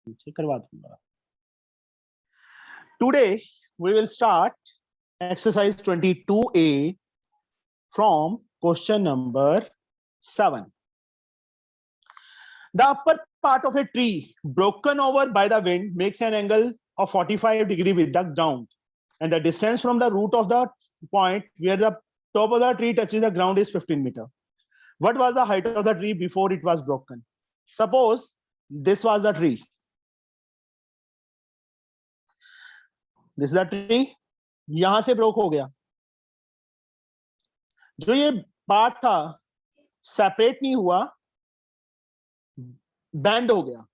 नीचे करवा दूंगा। Today we will start exercise 22A from question number 7. The upper part of a tree broken over by the wind makes an angle of 45 degrees with the ground, and the distance from the root of the point where the top of the tree touches the ground is 15 meters. What was the height of the tree before it was broken? Suppose this was the tree. This is the tree. यहां से broke हो गया, जो ये part था separate नहीं हुआ, band हो गया,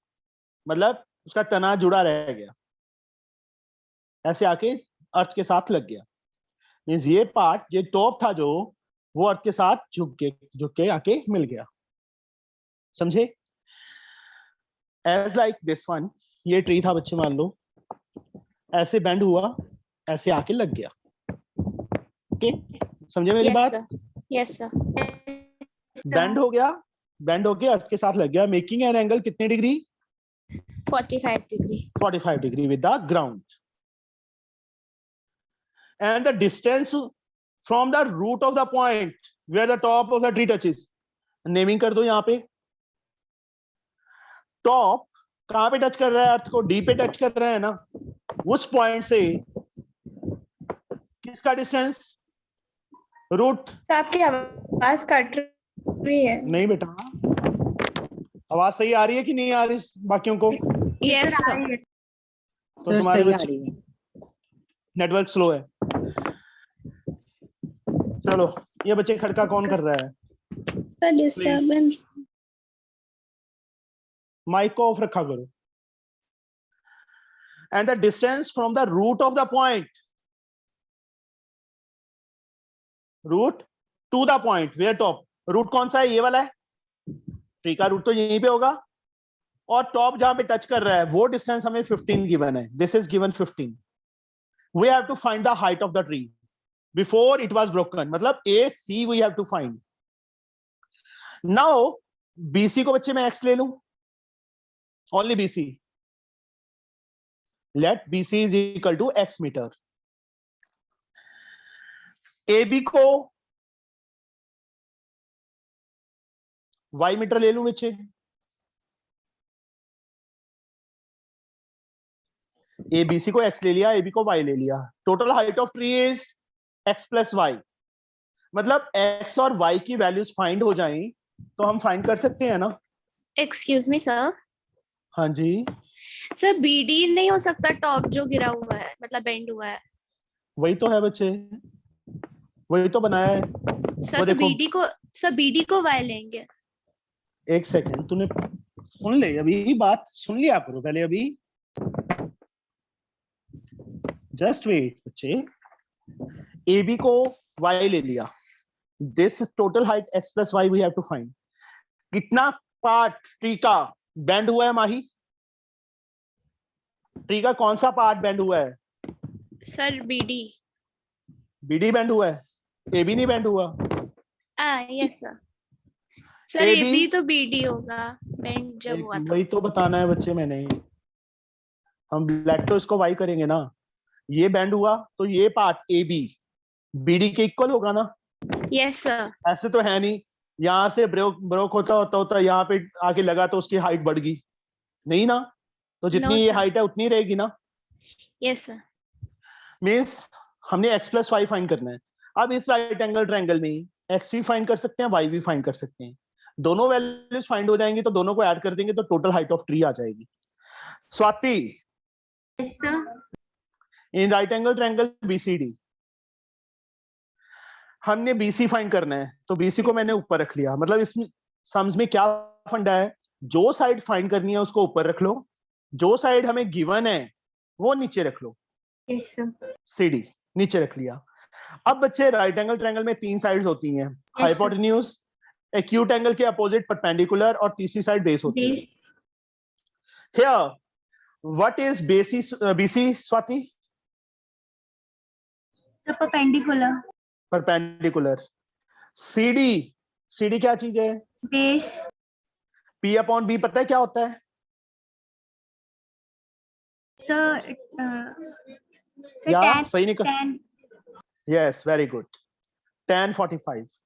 मतलब उसका तना जुड़ा रह गया, ऐसे आके अर्थ के साथ लग गया। मींस ये पार्ट, ये टॉप था जो, वो अर्थ के साथ झुक के आके मिल गया। समझे? एज लाइक दिस वन, ये ट्री था बच्चे, मान लो ऐसे बैंड हुआ, ऐसे आके लग गया। ओके, समझे मेरी बात? Yes sir. बैंड हो गया, बैंड होके अर्थ के साथ लग गया, मेकिंग एन एंगल कितने डिग्री? 45 degree. 45 degree with the ground. And the distance from the root of the point where the top of the tree touches, naming कर दो। यहाँ पे टॉप कहां पे टच कर रहा है अर्थ को? डी पे टच कर रहा है ना। उस पॉइंट से किसका डिस्टेंस? रूट। आपकी आवाज कट रही है। नहीं बेटा, आवाज सही आ रही है कि नहीं आ रही बाकियों को? यस तो तुम्हारे बच्चे नेटवर्क स्लो है। चलो, ये बच्चे खड़का कौन कर रहा है? Sir disturbance. माइक को ऑफ रखा करो। And the distance from the root of the point, root to the point where top, root कौन सा है? ये वाला है। ट्री का रूट तो यहीं पे होगा, और टॉप जहां पे टच कर रहा है वो डिस्टेंस हमें 15 गिवन है। This is given 15। We have to find the height of the tree before it was broken, मतलब A C we have to find. Now BC को बच्चे मैं एक्स ले लूं, only BC. Let BC is equal to x metre. AB को y metre ले लूं बच्चे। ABC को x ले लिया, AB को y ले लिया। Total height of tree is x plus y, मतलब x और y की वैल्यूज फाइंड हो जाएं तो हम फाइंड कर सकते हैं ना। Excuse me sir. हाँ जी सर BD नहीं हो सकता टॉप जो गिरा हुआ है, मतलब बेंड हुआ है? वही तो है बच्चे, वही तो बनाया है। सर तो BD को y लेंगे। एक सेकेंड, तूने सुन ले, अभी बात सुन लिया करो पहले। अभी जस्ट वेट बच्चे। AB को y ले लिया, this total height x plus y we have to find. कितना पार्ट ट्री का बैंड हुआ है माही? ट्री का कौन सा पार्ट बैंड हुआ है? सर BD बैंड हुआ है, AB नहीं बैंड हुआ। Yes sir. सर AB तो BD होगा बैंड जब हुआ तो। वही तो बताना है बच्चे मैंने। हम लेट तो इसको y करेंगे ना। ये बैंड हुआ तो ये पार्ट AB BD के इक्वल होगा ना। Yes sir. ऐसे तो है नहीं, यहां से ब्रोक होता यहाँ पे आके लगा तो उसकी हाइट बढ़ गई, नहीं ना। तो जितनी ये हाइट है उतनी रहेगी ना। Yes sir. मींस हमने x प्लस वाई फाइंड करना है। अब इस राइट एंगल ट्रायंगल में x भी फाइंड कर सकते हैं, y भी फाइंड कर सकते हैं। दोनों वैल्यूज फाइंड हो जाएंगी तो दोनों को ऐड कर देंगे तो टोटल हाइट ऑफ ट्री आ जाएगी। Swati, yes sir. इन राइट एंगल ट्रायंगल BCD हमने BC फाइंड करना है, तो BC को मैंने ऊपर रख लिया। मतलब इसमें सम्स में क्या फंडा है? जो साइड फाइंड करनी है उसको ऊपर रख लो, जो साइड हमें गिवन है वो नीचे रख लो। Yes sir. CD नीचे रख लिया। अब बच्चे राइट एंगल ट्रायंगल में 3 साइड्स होती हैं, हाइपोटेन्यूज, एक्यूट एंगल के अपोजिट परपेंडिकुलर, और तीसरी साइड बेस होती है। Here what is BC Swati? Perpendicular. Perpendicular. CD क्या चीज है? बेस। P अपॉन B पता है क्या होता है? सर या tan सही निकल, tan yes very good, tan 45।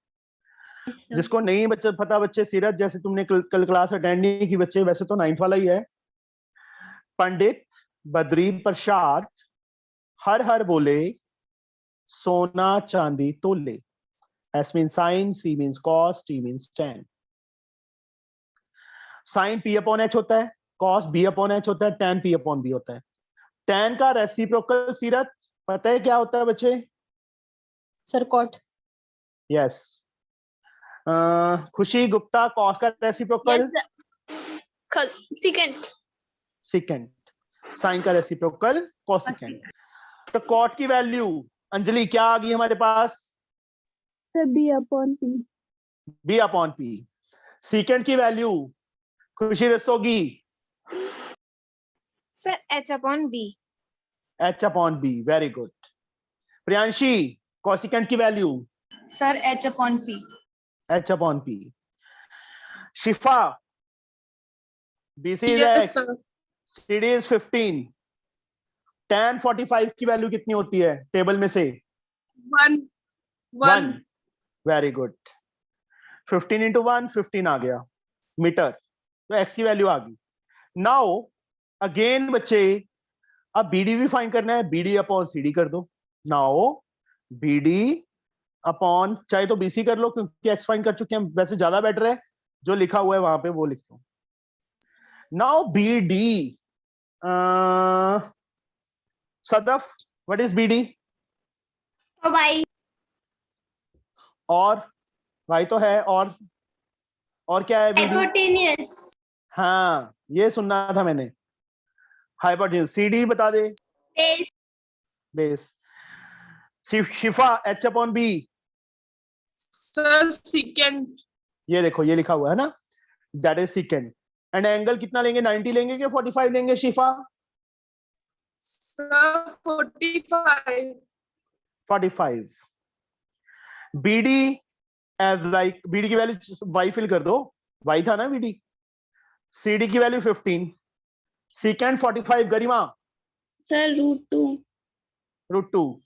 sir. जिसको नहीं बच्चे पता, बच्चे सीरत जैसे तुमने कल क्लास अटेंड नहीं की बच्चे, वैसे तो 9th वाला ही है। पंडित बद्री प्रसाद हर हर बोले सोना चांदी तोले। S means sin, C means cos, T means tan। sin P upon H होता है, cos B upon H होता है, tan P upon B होता है। tan का रेसिप्रोकल सीरत पता है क्या होता है बच्चे? Sir cot yes. Khushi Gupta cos का रेसिप्रोकल सेकंड। सेकंड। sin का रेसिप्रोकल कोसेकेंड। तो cot की वैल्यू अंजलि क्या आ गई हमारे पास? Sir b upon p। B upon P। Secant की value Khushi Rastogi? Sir h upon b। H upon B, very good. Priyanshi cosecant की value? Sir h upon p। H upon P। Shifa BC is Yes, X, CD is 15। tan 45 की value कितनी होती है table में से? 1। Very good. 15 into 1 15 आ गया metre, तो x की वैल्यू आ गई। नाउ अगेन बच्चे अब BD भी फाइंड करना है, BD अपॉन CD कर दो। नाउ BD अपॉन, चाहे तो BC कर लो क्योंकि x फाइंड कर चुके हैं, वैसे ज्यादा बेटर है जो लिखा हुआ है वहां पे वो लिख लो। Now BD Sadaf what is BD? y। और y तो है, और क्या है BD? हाइपोटेनियस। हाँ ये सुनना था मैंने, हाइपोटेन्यूज। CD बता दे? Base. Base. Shifa H upon B? Sir second. ये देखो ये लिखा हुआ है ना, that is second. And angle कितना लेंगे, 90 लेंगे कि 45 लेंगे Shifa? Sir 45। 45। BD as like, BD की वैल्यू y फिल कर दो, y था ना BD। CD की वैल्यू 15, सेकंड 45, गरिमा? सर √2। √2।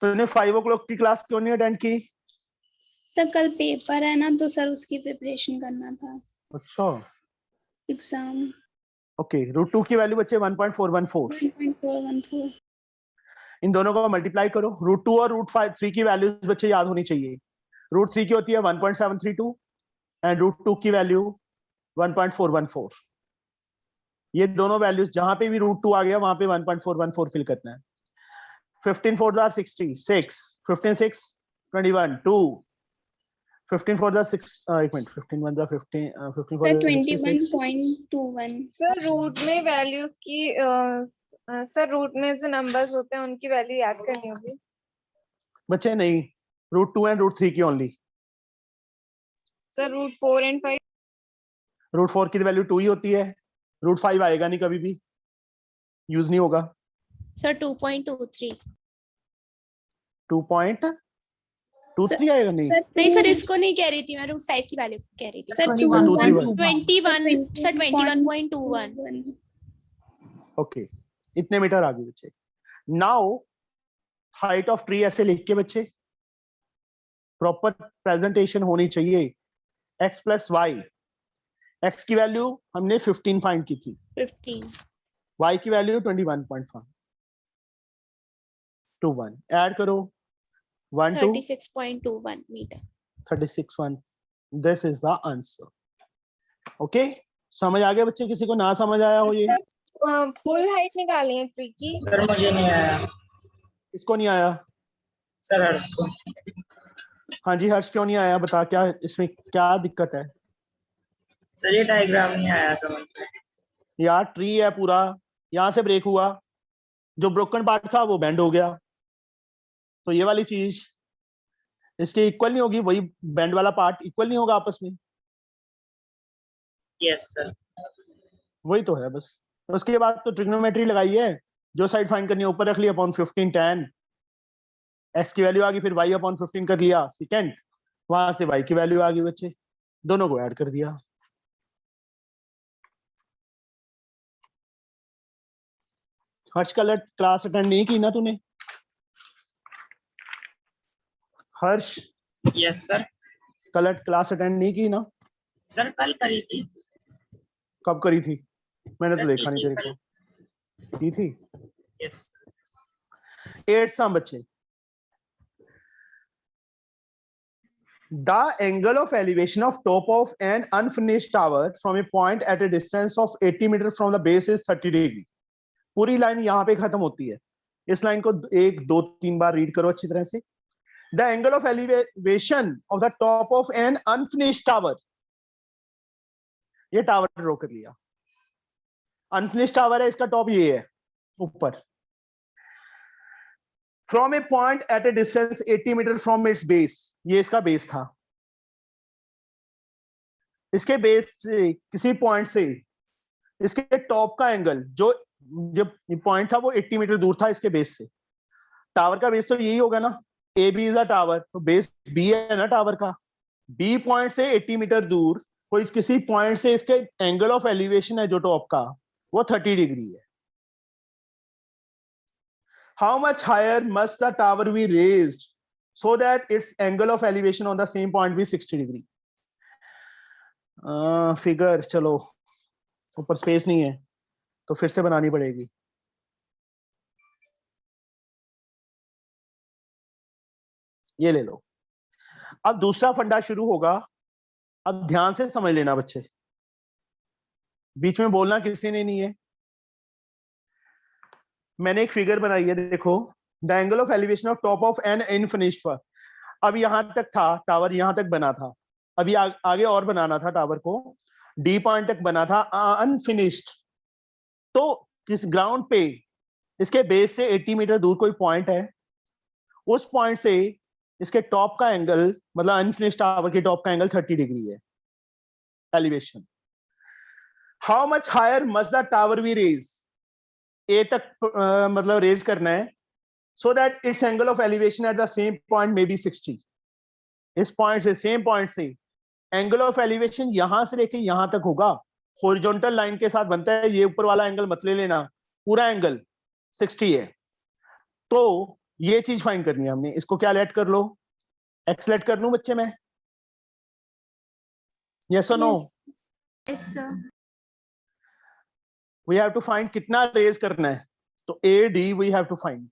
तो इन्हें 5 o'clock की क्लास क्यों नहीं अटेंड की? सर कल पेपर है ना, तो सर उसकी प्रिपरेशन करना था, अच्छा एग्जाम। ओके। √2 की वैल्यू बच्चे 1.414। 1.414। इन दोनों को मल्टीप्लाई करो। √2 और √3 की वैल्यूज बच्चे याद होनी चाहिए। √3 की होती है 1.732 एंड √2 की वैल्यू 1.414। ये दोनों वैल्यूज जहां पे भी √2 आ गया वहां पे 1.414 फिल करना है। 15 4 are 60, 6, 15 6 21, 2, 15 4 are 6, एक मिनट, 15 1 are 15, 15 4 sir are 66। 21.21। Sir root में वैल्यूज की सर रूट में जो नंबर्स होते हैं उनकी वैल्यू याद करनी होगी। बच्चे नहीं, √2 एंड √3 की ओनली। Sir √4 and 5। √4 की वैल्यू 2 ही होती है, √5 आएगा नहीं, कभी भी यूज नहीं होगा। सर 2.23। 2.23 आएगा नहीं। नहीं सर इसको नहीं कह रही थी मैं, √5 की वैल्यू कह रही थी सर। 21 सर 21.21। ओके, इतने मीटर आ गए बच्चे। नाउ हाइट ऑफ ट्री ऐसे लिख के बच्चे, प्रॉपर प्रेजेंटेशन होनी चाहिए। x प्लस वाई, x की वैल्यू हमने 15 फाइंड की थी, 15। y की वैल्यू 21.21 ऐड करो 1 to 36.21 metre. 36.1। This is the answer. Okay, समझ आ गया बच्चे? किसी को ना समझ आया हो ये? फुल हाइट निकाली है ट्री की। सर मुझे नहीं आया। किसको नहीं आया? सर हर्ष को। हाँ जी हर्ष, क्यों नहीं आया बता, क्या इसमें क्या दिक्कत है? सर ये डायग्राम नहीं आया समझ में। यार ट्री है पूरा, यहाँ से ब्रेक हुआ, जो ब्रोकन पार्ट था वो बेंड हो गया, तो ये वाली चीज इसके इक्वल नहीं होगी, वही बेंड वाला पार्ट इक्वल नहीं होगा आपस में। Yes sir. वही तो है बस। उसके बाद तो ट्रिग्नोमेट्री लगाई है, जो साइड फाइंड करनी है ऊपर रख लिया अपॉन 15 tan, x की वैल्यू आ गई, फिर y अपॉन 15 कर लिया सेकेंड, वहां से y की वैल्यू आ गई बच्चे, दोनों को ऐड कर दिया। हर्ष कलर क्लास अटेंड नहीं की ना तूने? Harsh yes sir. Colour class attend नहीं की ना? सर कल करी थी। कब करी थी? मैंने तो सर देखा नहीं तेरे को। की थी? यस। 8 सम बच्चे। The angle of elevation of top of an unfinished tower from a point at a distance of 80 meter from the base is 30 degree. पूरी लाइन यहाँ पे खत्म होती है। इस लाइन को 1 2 3 बार रीड करो अच्छी तरह से। The angle of elevation of the top of an unfinished tower. ये टावर ड्रॉ कर लिया। अनफिनिश्ड टावर है, इसका टॉप ये है ऊपर। From a point at a distance 80 meter from its base, ये इसका बेस था। इसके बेस से किसी पॉइंट से इसके टॉप का एंगल जो पॉइंट था वो 80 मीटर दूर था इसके बेस से। टावर का बेस तो यही होगा ना, A B is a tower, तो बेस बी है ना टावर का। बी पॉइंट से 80 मीटर दूर कोई किसी पॉइंट से इसके एंगल ऑफ एलिवेशन है जो टॉप का, वो 30 डिग्री है। How much higher must the tower be raised so that its angle of elevation on the same point be 60 degree? Figure चलो, ऊपर स्पेस नहीं है तो फिर से बनानी पड़ेगी। ये ले लो। अब दूसरा फंडा शुरू होगा। अब ध्यान से समझ लेना बच्चे, बीच में बोलना किसी ने नहीं है। मैंने एक फिगर बनाई है, देखो। The angle of elevation of top of an unfinished work. अब यहां तक था टावर, यहां तक बना था। अभी आगे और बनाना था टावर को, डी पॉइंट तक बना था अनफिनिश्ड। तो किस ग्राउंड पे इसके बेस से 80 मीटर दूर कोई पॉइंट है, उस पॉइंट से इसके टॉप का एंगल, मतलब अनफिनिश्ड टावर के टॉप का एंगल 30 डिग्री है elevation. How much higher must the tower be raise, A तक मतलब रेज करना है, so that its angle of elevation at the same point may be 60. इस पॉइंट से, सेम पॉइंट से एंगल ऑफ एलिवेशन यहां से लेके यहां तक होगा, हॉरिजॉन्टल लाइन के साथ बनता है। ये ऊपर वाला एंगल मत ले लेना, पूरा एंगल 60 है। तो ये चीज फाइंड करनी है हमने। इसको क्या लेट कर लो, एक्स लेट कर लूं बच्चे मैं? यस और no? Yes, sir. We have to find कितना रेज करना है, तो A D we have to find.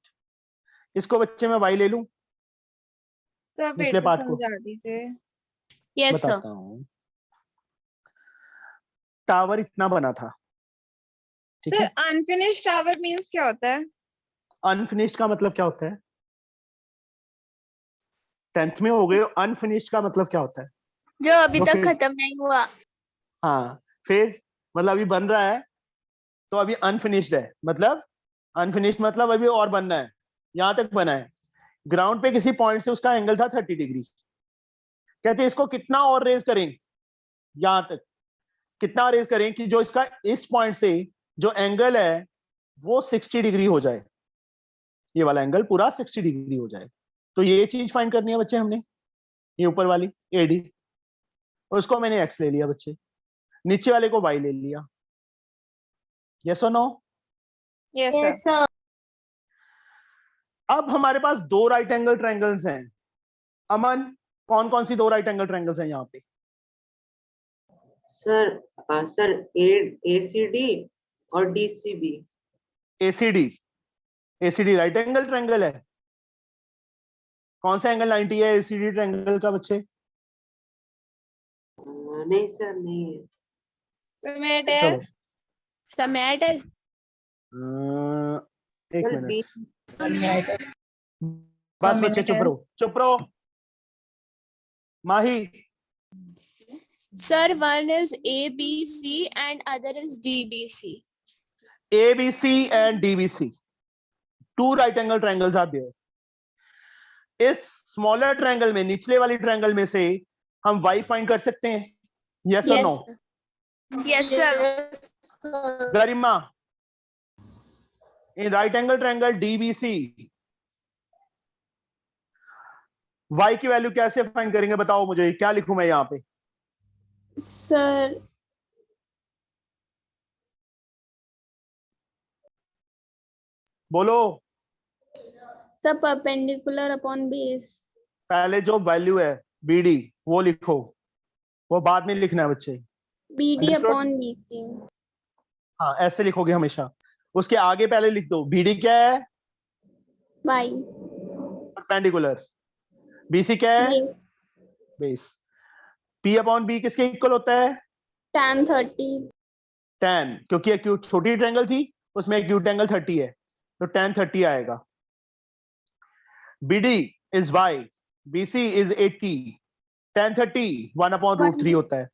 इसको बच्चे मैं वाई ले लूं, सर फिर पिछले से पार्ट को समझा दीजिए। Yes, sir. बताता हूं। टावर इतना बना था, ठीक सर है। अनफिनिश्ड टावर मींस क्या होता है? अनफिनिश्ड का मतलब क्या होता है? 10th में हो गए। अनफिनिश्ड का मतलब क्या होता है? जो अभी तो तक फिर- खत्म नहीं हुआ। हाँ, फिर मतलब अभी बन रहा है तो अभी अनफिनिश्ड है, मतलब अनफिनिश्ड मतलब अभी और बनना है, यहां तक बना है। ग्राउंड पे किसी पॉइंट से उसका एंगल था 30 डिग्री। कहते हैं इसको कितना और रेज करें, यहां तक कितना रेज करें कि जो इसका इस पॉइंट से जो एंगल है वो 60 डिग्री हो जाए, ये वाला एंगल पूरा 60 डिग्री हो जाए। तो ये चीज फाइंड करनी है बच्चे हमने, ये ऊपर वाली एडी, और उसको मैंने एक्स ले लिया बच्चे, नीचे वाले को वाई ले लिया। यस और no? Yes Yes, sir. sir. अब हमारे पास दो राइट एंगल ट्रायंगल्स हैं। अमन, कौन कौन सी दो राइट एंगल ट्रायंगल्स हैं यहाँ पे? सर एसीडी और DCB. ACD, ACD right angle triangle है। कौन सा एंगल 90 है एसीडी ट्रायंगल का बच्चे? नहीं सर, नहीं है। समेट है। चलो Summate है। एक सर मिनट, बस बच्चे चुप रहो, चुप रहो। माही, Sir, one is ABC and other is DBC. ABC and DBC, two right angle triangles are there. इस स्मॉलर ट्रायंगल में, निचले वाली ट्रायंगल में से हम y फाइंड कर सकते हैं? यस और Yes, no? sir. Yes, sir. Garima, in right angle triangle DBC y की वैल्यू कैसे फाइंड करेंगे बताओ मुझे, क्या लिखूं मैं यहाँ पे? Sir, बोलो। Sir perpendicular upon base. पहले जो वैल्यू है BD वो लिखो, वो बाद में लिखना है बच्चे। BD Understood? Upon BC। हाँ ऐसे लिखोगे हमेशा। उसके आगे पहले लिख दो BD क्या है, Y परपेंडिकुलर। BC क्या है, base. Base. P upon B किसके इक्वल होता है, tan 30। tan, क्योंकि एक्यूट छोटी ट्रायंगल थी उसमें एक्यूट एंगल 30 है, तो tan 30 आएगा। BD is Y, BC is 80, tan 30 1 upon root 3 होता है,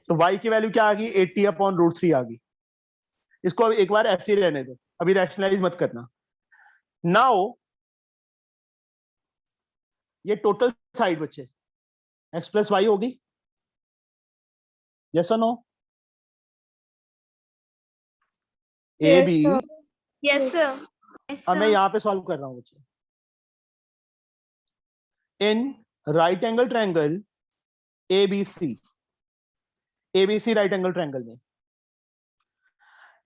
तो Y की वैल्यू क्या आ गई, 80 अपॉन रूट 3 आ गई। इसको अब एक बार ऐसे ही रहने दो, अभी रैशनलाइज मत करना। नाउ ये टोटल साइड बच्चे x प्लस वाई होगी, यस और no. A B, yes sir. अब मैं यहां पे सॉल्व कर रहा हूं बच्चे। In right angle triangle ABC, ABC right angle triangle में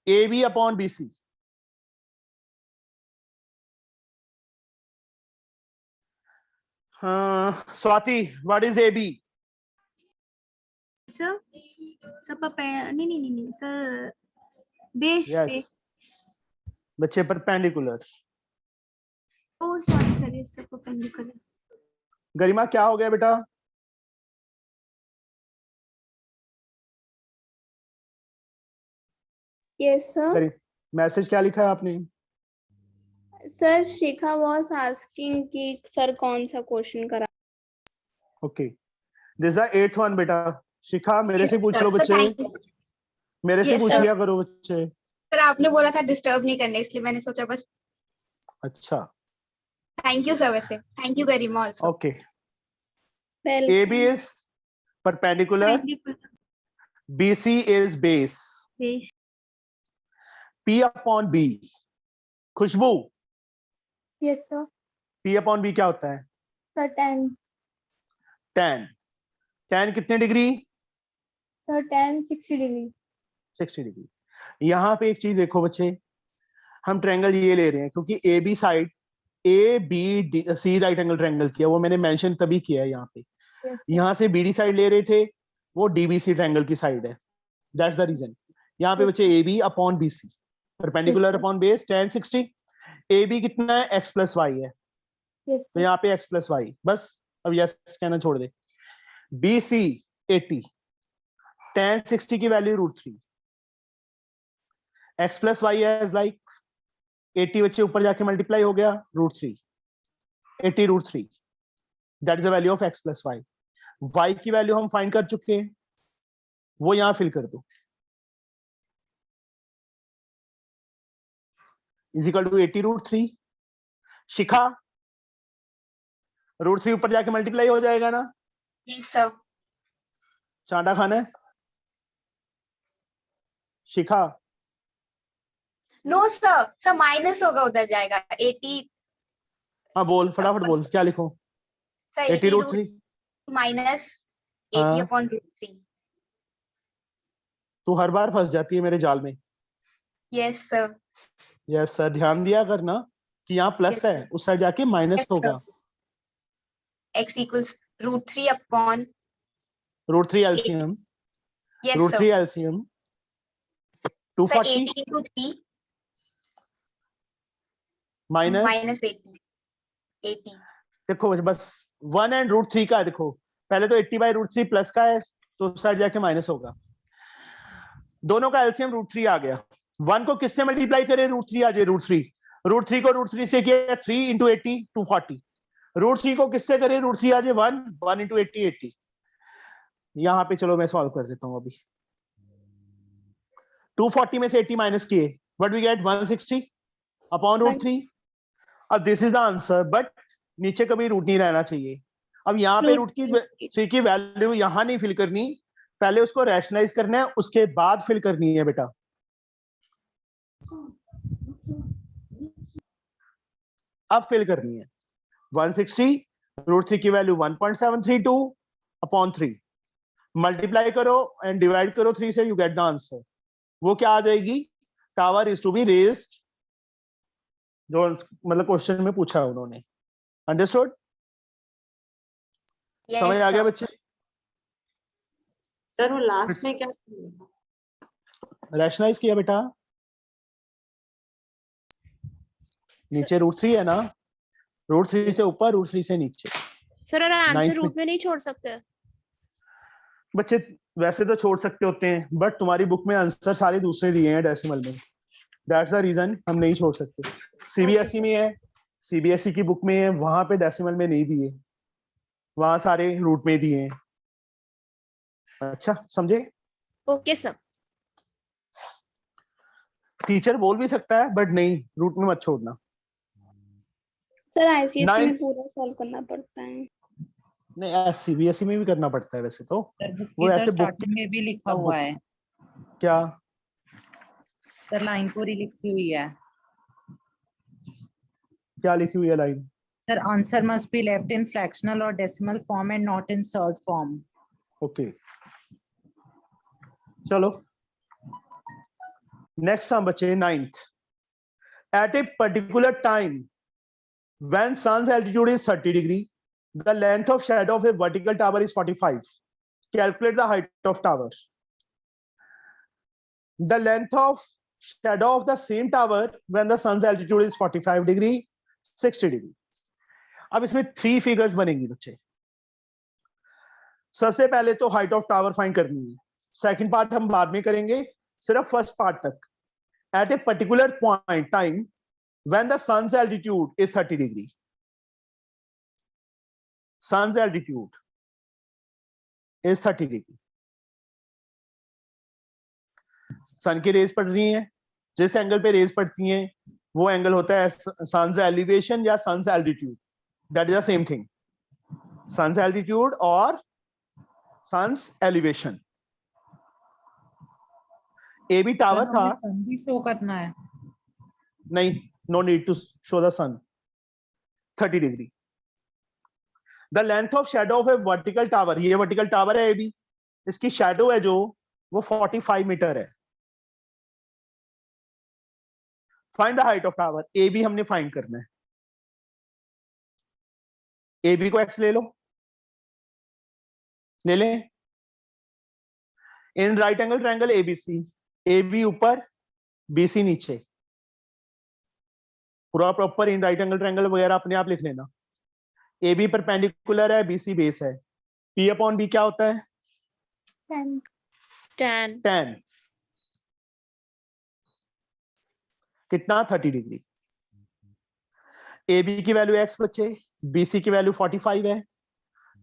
AB upon BC Swati what is AB? Sir नहीं नहीं नहीं नहीं सर, बेस पे। यस बच्चे परपेंडिकुलर। ओ सॉरी सर, ये सब परपेंडिकुलर। गरिमा क्या हो गया बेटा? Yes sir. मैसेज क्या लिखा है आपने? सर शिखा वाज आस्किंग कि सर कौन सा क्वेश्चन करा। Okay this is the 8th one बेटा। शिखा मेरे से पूछ लो बच्चे, मेरे से Yes, पूछ sir. लिया करो बच्चे। सर आपने बोला था डिस्टर्ब नहीं करने, इसलिए मैंने सोचा बस। अच्छा थैंक यू सर, वैसे thank you Garima also. Okay. Well AB is perpendicular, BC is base, base. P upon B। Khushboo yes sir. P upon B क्या होता है? Sir tan। tan, tan कितने डिग्री? Sir tan 60 degree. 60 डिग्री। यहाँ पे एक चीज देखो बच्चे, हम ट्रायंगल ये ले रहे हैं क्योंकि AB side ABC right angle triangle किया, वो मैंने मेंशन तभी किया है यहाँ पे। यहाँ से BD साइड ले रहे थे, वो DBC ट्रायंगल की साइड है, दैट्स द रीजन। यहाँ पे बच्चे AB upon BC perpendicular upon base tan 60। AB कितना है, x प्लस वाई है, तो यहाँ पे x प्लस वाई, बस अब यस कहना छोड़ दे। BC 80, tan 60 की value √3, x plus y is like 80 बच्चे ऊपर जाके मल्टीप्लाई हो गया √3, 80 √3, that is the value of x plus y. y की वैल्यू हम फाइंड कर चुके हैं, वो यहां फिल कर दो, इज इक्वल टू 80 √3। शिखा √3 ऊपर जाके मल्टीप्लाई हो जाएगा ना? Yes sir. चांटा खाना है शिखा? नो सर, सर माइनस होगा, उधर जाएगा 80। हाँ बोल फटाफट बोल, क्या लिखो? सर 80 √3 माइनस हाँ। 80 अपॉन √3। तू हर बार फंस जाती है मेरे जाल में। Yes sir. यस सर, ध्यान दिया करना कि यहाँ प्लस Yes, है, sir. उस साइड जाके माइनस Yes, होगा। x equals √3 upon √3 LCM, yes √3 sir. LCM sir 240 80 into 3 minus minus 80। देखो बस 1 एंड √3 का देखो, पहले तो 80/√3 प्लस का है, तो उस साइड जाके माइनस होगा। दोनों का एलसीएम √3 आ गया। 1 को किससे मल्टीप्लाई करें, √3 आ जाए, √3 को √3 से किया 3 × 80 240, √3 को किससे करें, √3 आ जाए 1 × 80 80। यहाँ पे चलो मैं सॉल्व कर देता हूँ अभी। 240 में से 80 माइनस किए, व्हाट वी गेट 160 अपॉन √3। अब this is the answer, but नीचे कभी रूट नहीं रहना चाहिए। अब यहाँ पे √3 की वैल्यू यहाँ नहीं फिल करनी, पहले उसको रैशनलाइज करना है, उसके बाद फिल करनी है बेटा। अब फिल करनी है 160, √3 की वैल्यू 1.732 अपॉन 3, मल्टीप्लाई करो एंड डिवाइड करो 3 से, यू गेट द आंसर। वो क्या आ जाएगी, tower is to be raised जो मतलब क्वेश्चन में पूछा है उन्होंने। अंडरस्टूड? Yes, समझ आ गया sir. बच्चे? सर वो लास्ट में क्या था? रैशनलाइज किया बेटा, नीचे √3 है ना, √3 से ऊपर, √3 से नीचे। सर और आंसर Ninth रूट में नहीं छोड़ सकते? बच्चे वैसे तो छोड़ सकते होते हैं, बट तुम्हारी बुक में आंसर सारे दूसरे दिए हैं डेसिमल में, दैट्स द रीजन हम नहीं छोड़ सकते। CBSE sir. में है, सीबीएसई की बुक में है, वहां पे डेसिमल में नहीं दिए, वहां सारे रूट में दिए हैं। अच्छा समझे? Okay sir. टीचर बोल भी सकता है बट नहीं, रूट में मत छोड़ना। सर आईसीएसई में Ninth- पूरा सॉल्व करना पड़ता है। नहीं, सीबीएसई में भी करना पड़ता है वैसे तो। सर बुक वो की ऐसे सर बुक स्टार्टिंग में भी लिखा अब हुआ बुक- है, क्या? सर लाइन पूरी लिखी हुई है। क्या लिखी हुई है line? Sir answer must be left in fractional और decimal form and not in surd form. Okay चलो नेक्स्ट हम बच्चे 9th। At a particular time when sun's altitude is 30 degree, the length of shadow of a vertical tower is 45. Calculate the height of tower. The length of shadow of the same tower when the sun's altitude is 45 degree, 60 degree. अब इसमें 3 figures बनेंगी बच्चे। सबसे पहले तो height of tower find करनी है, second part हम बाद में करेंगे, सिर्फ फर्स्ट पार्ट तक। At a particular point time when the sun's altitude is 30 degree, sun's altitude is 30 degree, सन की रेज पड़ रही हैं, जिस एंगल पे रेज पड़ती हैं वो एंगल होता है sun's elevation या sun's altitude, that is the same thing, sun's altitude और sun's elevation। A B tower था, सन भी शो करना है। नहीं, no need to show the sun, 30 degree। The length of shadow of a vertical tower, ये vertical tower है AB, इसकी shadow है जो वो 45 मीटर है। Find the height of tower, AB हमने find करना है। AB को x ले लो, ले लें। In right angle triangle ABC, AB ऊपर BC नीचे, पूरा प्रॉपर इन राइट एंगल ट्रायंगल वगैरह अपने आप लिख लेना। ए बी परपेंडिकुलर है, बीसी बेस है, पी अपॉन बी क्या होता है? tan। कितना? 30 डिग्री। ए बी की वैल्यू x बच्चे, बीसी की वैल्यू 45 है,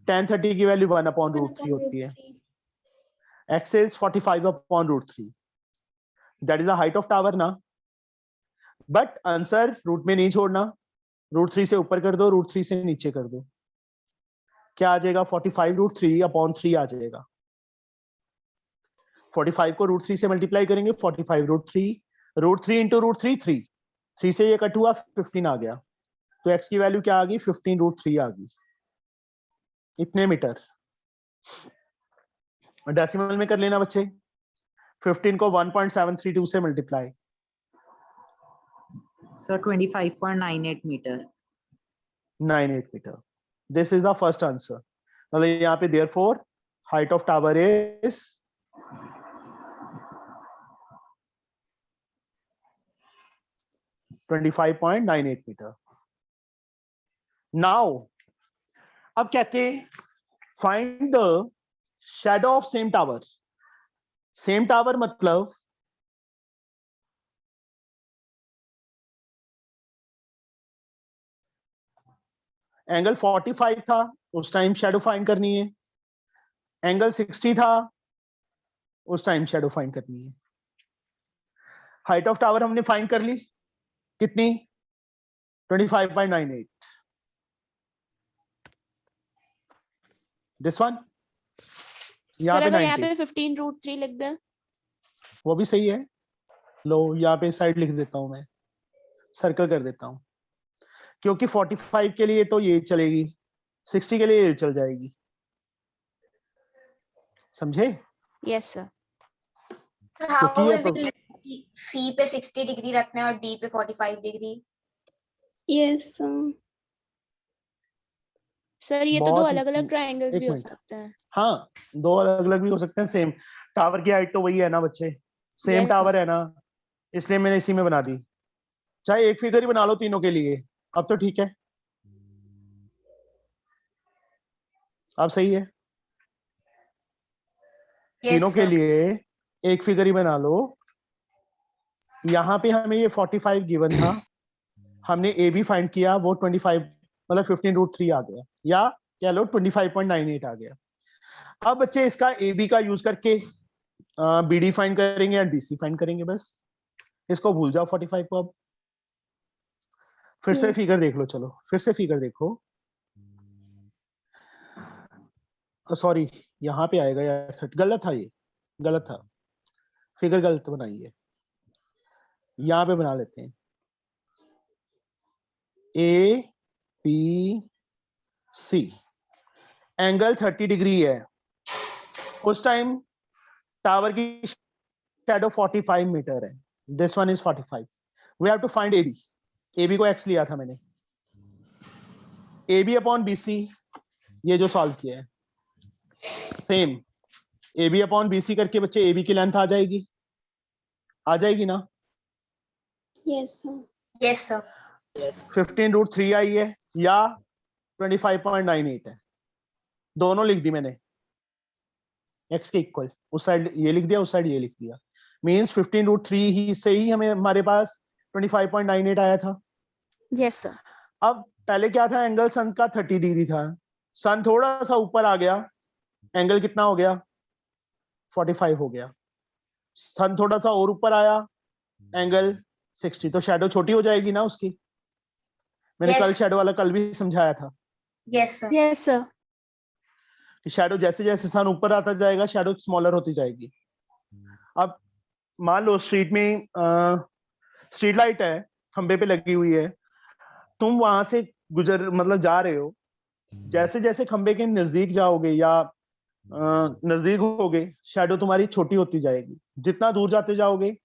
tan 30 की वैल्यू 1/√3 होती है। x is 45/√3, that is the height of tower ना। बट आंसर रूट में नहीं छोड़ना, √3 से ऊपर कर दो, √3 से नीचे कर दो, क्या आ जाएगा? 45√3/3 आ जाएगा। 45 को √3 से मल्टीप्लाई करेंगे, 45√3, √3 इंटू √3 3, 3 से ये कट हुआ 15 आ गया, तो x की वैल्यू क्या आ गई? 15√3 आ गई, इतने मीटर। डेसिमल में कर लेना बच्चे, 15 को 1.732 से multiply, sir 25.98 metre. 98 metre. This is the first answer. मतलब यहाँ पे therefore height of tower is 25.98 metre. Now अब कहते हैं find the shadow of same tower. Same tower मतलब एंगल 45 था उस टाइम शैडो फाइंड करनी है, एंगल 60 था उस टाइम शैडो फाइंड करनी है। हाइट ऑफ टावर हमने फाइंड कर ली, कितनी? 25.98। दिस वन यहाँ पे 90, यहाँ पे 15√3 लिख दे, वो भी सही है। लो यहाँ पे साइड लिख देता हूं मैं, सर्कल कर देता हूं, क्योंकि 45 के लिए तो ये चलेगी, 60 के लिए ये चल जाएगी, समझे? Yes sir. हाउ क्योंकि विल सी पे 60 डिग्री रखना है और डी पे 45 डिग्री। Yes, sir. सर ये तो दो बहुत अलग अलग easy। ट्रायंगल्स एक भी हो मिनट। सकते हैं। हाँ, दो अलग अलग भी हो सकते हैं। सेम टावर की हाइट तो वही है ना बच्चे, सेम Yes, टावर sir. है ना, इसलिए मैंने इसी में बना दी। चाहे एक फिगर ही बना लो तीनों के लिए, अब तो ठीक है, अब सही है। Yes, तीनों के sir. लिए एक फिगर ही बना लो। यहाँ पे हमें ये 45 गिवन था, हमने ए बी फाइंड किया, वो 25 मतलब 15√3 आ गया, या कह लो 25.98 आ गया। अब बच्चे इसका ए बी का यूज करके बी डी फाइंड करेंगे या डी सी फाइंड करेंगे। बस इसको भूल जाओ 45 को। अब फिर से Yes. फिगर देख लो, चलो फिर से फिगर देखो। सॉरी, यहाँ पे आएगा यार, गलत था, ये गलत था, फिगर गलत बनाई है। यहाँ पे बना लेते हैं, A B C, angle 30 degree है। उस टाइम टावर की शैडो 45 मीटर है, this one is 45। We have to find A B. A B को एक्स लिया था मैंने, A B upon B C, ये जो सॉल्व किया है, same A B upon B C करके बच्चे ए बी की लेंथ आ जाएगी, आ जाएगी ना। Yes, sir. Yes, sir. 15√3 आई है या 25.98 है, दोनों लिख दी मैंने x के इक्वल। उस साइड ये लिख दिया, उस साइड ये लिख दिया, मींस 15√3 ही से ही हमें हमारे पास 25.98 आया था। Yes, sir. अब पहले क्या था, एंगल सन का 30 डिग्री था, सन थोड़ा सा ऊपर आ गया, एंगल कितना हो गया, 45 हो गया। सन थोड़ा सा और ऊपर आया, एंगल 60, तो शैडो छोटी हो जाएगी ना उसकी। मैंने Yes. कल शैडो वाला कल भी समझाया था Yes, sir. Yes, sir. कि शैडो जैसे जैसे सन ऊपर आता जाएगा शैडो स्मॉलर होती जाएगी। अब मान लो स्ट्रीट में स्ट्रीट लाइट है, खंबे पे लगी हुई है, तुम वहां से गुजर मतलब जा रहे हो, जैसे जैसे खंबे के नजदीक जाओगे या नजदीक होगे, शैडो तुम्हारी छोटी होती जाएगी। जितना दूर जाते जाओगे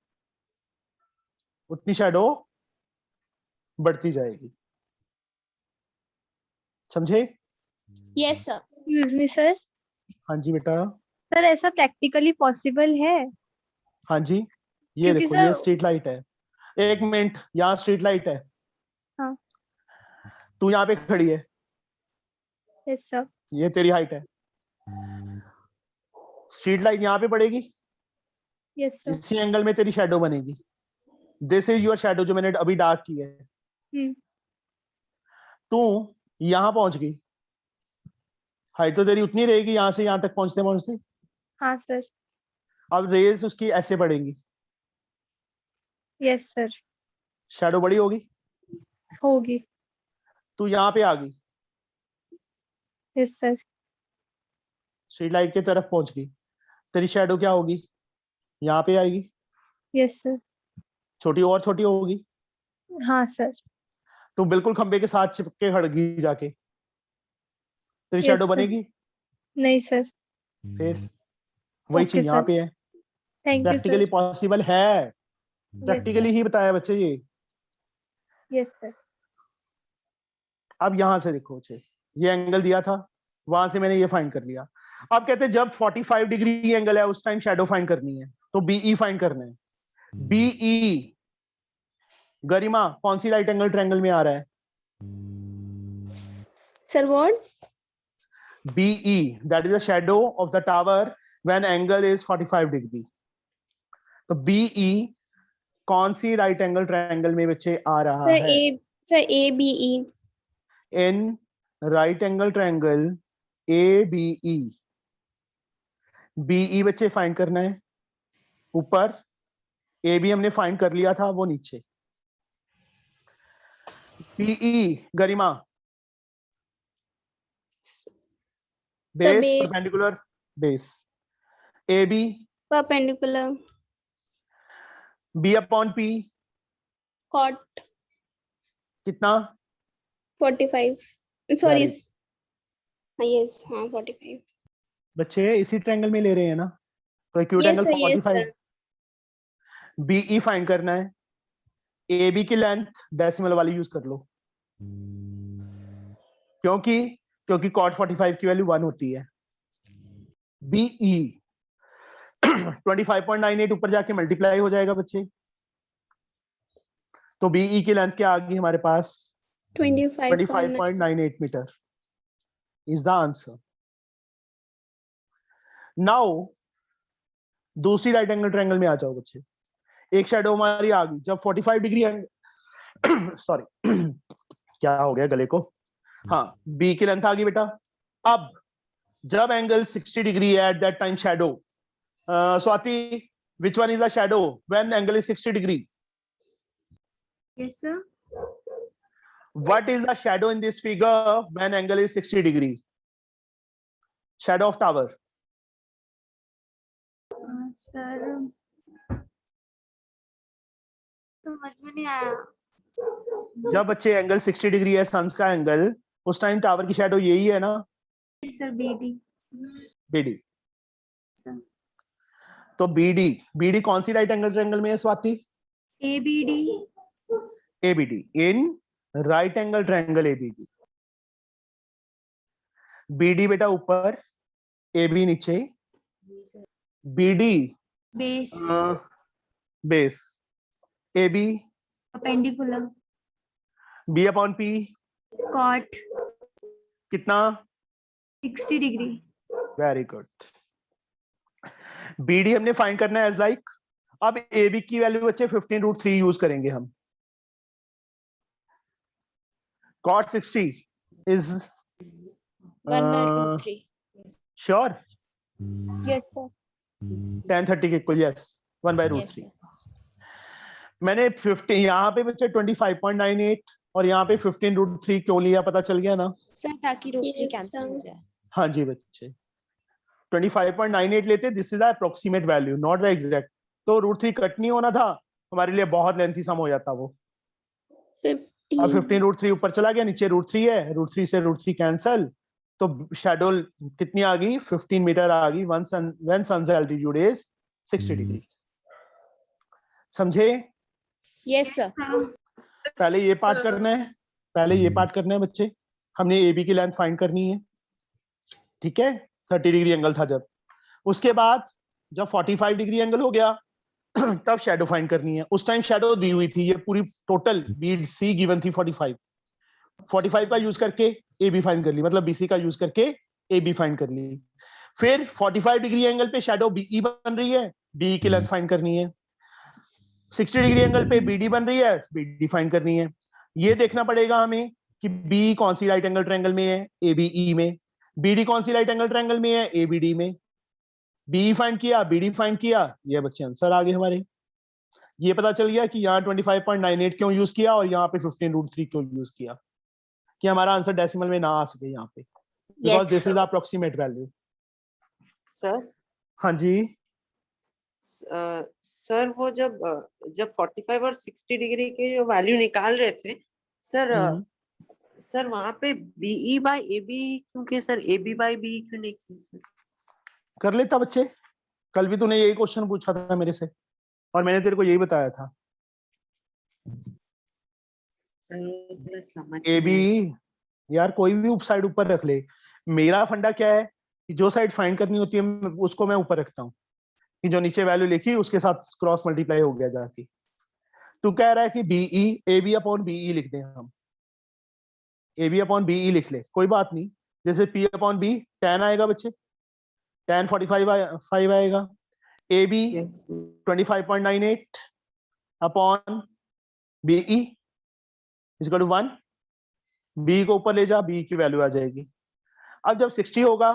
उतनी शैडो बढ़ती जाएगी। समझे? Yes, sir. Excuse me sir, हाँ जी बेटा, सर ऐसा प्रैक्टिकली पॉसिबल है? हाँ जी, ये क्योंकि देखो सर- ये स्ट्रीट लाइट है। एक मिनट, यहाँ स्ट्रीट लाइट है, हाँ। तू यहाँ पे खड़ी है, यस सर। ये तेरी हाइट है, स्ट्रीट लाइट यहाँ पे पड़ेगी, यस सर। इसी एंगल में तेरी शैडो बनेगी। दिस इज योर शैडो जो मैंने अभी डार्क की है। तू यहाँ पहुंच गई, हाइट तो तेरी उतनी रहेगी यहाँ से यहाँ तक पहुंचते पहुंचते। हाँ सर। अब रेज उसकी ऐसे बढ़ेंगी, यस सर। शैडो बड़ी होगी। होगी। तू यहाँ पे आ गई, यस सर। स्ट्रीट लाइट की तरफ पहुंच गई, तेरी शैडो क्या होगी, यहाँ पे आएगी, यस सर। छोटी और छोटी होगी। हाँ सर। तू बिल्कुल खंबे के साथ चिपके खड़ गई जाके, तेरी Yes, शैडो sir. बनेगी। नहीं सर। फिर वही Okay, चीज यहाँ sir. पे है, thank you practically sir. Possible है, प्रैक्टिकली ही बताया बच्चे ये। Yes sir. अब यहां से देखो बच्चे, ये एंगल दिया था, वहां से मैंने ये फाइंड कर लिया। अब कहते हैं जब 45 डिग्री एंगल है उस टाइम शैडो फाइंड करनी है, तो बीई फाइंड करना है। बीई गरिमा कौन सी राइट एंगल ट्रायंगल में आ रहा है? Sir, what? BE, that is the shadow of the tower when angle is 45 degree. तो BE कौन सी राइट एंगल ट्रायंगल में बच्चे आ रहा Sir, है? Sir, ABE. In right angle triangle ABE, BE बच्चे फाइंड करना है। ऊपर AB हमने फाइंड कर लिया था, वो नीचे। BE Garima Sir, base base. Perpendicular base. AB Perpendicular. B upon P Cot. कितना? 45. Sorry. Very. Yes, हाँ 45. बच्चे इसी ट्रायंगल में ले रहे हैं ना, तो acute Yes, angle sir, yes, 45। sir. BE find करना है, AB की लेंथ डेसिमल वाली यूज कर लो, क्योंकि क्योंकि cot 45 की वैल्यू 1 होती है। BE 25.98 ऊपर जाके मल्टीप्लाई हो जाएगा बच्चे, तो BE की लेंथ क्या आ गई हमारे पास? 25.9. 25.98 metre is the answer. Now दूसरी राइट एंगल ट्रायंगल में आ जाओ बच्चे। एक शेडो हमारी आ गई जब 45 डिग्री सॉरी क्या हो गया गले को? हाँ, बी की लेंथ आ गई बेटा। अब जब एंगल 60 डिग्री है at that time shadow, Swati which one is the shadow when angle is 60 degree? Yes, sir. What is the shadow in this figure when angle is 60 degree? Shadow of tower. Sir समझ में नहीं आया। जब बच्चे angle 60 degree है sun's का angle, उस time tower की शेडो यही है ना? Sir BD। BD। सर तो BD कौन सी राइट एंगल ट्रायंगल में है Swati? ABD। ABD in right angle triangle ABD। BD बेटा ऊपर, AB नीचे, BD base base, AB perpendicular B upon P cot कितना? 60 डिग्री। Very good. BD हमने फाइंड करना है एज लाइक। अब AB की वैल्यू बच्चे 15√3 यूज करेंगे हम। cot 60 is 1/√3। Sure? Yes, sir. tan 30 के इक्वल, यस 1/√3। मैंने 50 यहाँ पे बच्चे 25.98 और यहाँ पे 15√3 क्यों लिया पता चल गया ना? सर ताकि √3 Yes, कैंसिल हो sir. जाए। हाँ जी बच्चे, 25.98 लेते, this is the approximate value not the exact. तो √3 कट नहीं होना था, हमारे लिए बहुत लेंथी सम हो जाता वो। अब 15√3 ऊपर चला गया, नीचे √3 है, √3 से √3 कैंसल, तो शेडो कितनी आ गई? 15 मीटर आ गई व्हेन सन's altitude is 60 डिग्री। समझे? Yes sir. पहले ये पार्ट करना है, पहले ये पार्ट करना है बच्चे। हमने AB की लेंथ फाइंड करनी है, ठीक है? 30 डिग्री एंगल था जब। उसके बाद जब 45 डिग्री एंगल हो गया तब शेडो फाइंड करनी है। उस टाइम शेडो दी हुई थी, ये पूरी टोटल BC गिवन थी 45 का यूज करके AB फाइंड कर ली, मतलब BC का यूज करके AB फाइंड कर ली। फिर 45 डिग्री एंगल पे शेडो BE बन रही है, BE की लेंथ फाइंड करनी है। 60 डिग्री एंगल पे BD बन रही है, BD फाइंड करनी है। ये देखना पड़ेगा हमें कि B कौन सी राइट एंगल ट्रायंगल में है, ABE में। BD कौन सी राइट एंगल ट्रायंगल में है, ABD में। BE फाइंड किया, BD फाइंड किया, ये बच्चे आंसर आ गए हमारे। ये पता चल गया कि यहाँ 25.98 क्यों यूज किया और यहाँ पे 15√3 क्यों यूज किया, कि हमारा आंसर डेसिमल में ना आ सके यहाँ पे, because this is approximate value. Sir हाँ जी, सर वो जब 45 और 60 डिग्री के जो वैल्यू निकाल रहे थे सर, सर वहां पे BE बाय AB क्योंकि सर AB बाय BE क्यों नहीं किया सर? कर लेता बच्चे, कल भी तूने यही क्वेश्चन पूछा था मेरे से और मैंने तेरे को यही बताया था। सर समझ AB यार कोई भी साइड ऊपर रख ले। मेरा फंडा क्या है कि जो साइड फाइंड करनी होती है उसको मैं ऊपर रखता हूँ, कि जो नीचे वैल्यू लिखी उसके साथ क्रॉस मल्टीप्लाई हो गया जाके। तू कह रहा है कि BE AB अपॉन BE लिख दें हम, AB अपॉन BE लिख ले, कोई बात नहीं। जैसे P अपॉन B tan आएगा बच्चे, tan 45 आएगा। AB 25.98 upon BE equal to 1। B को ऊपर ले जा, B की वैल्यू आ जाएगी। अब जब 60 होगा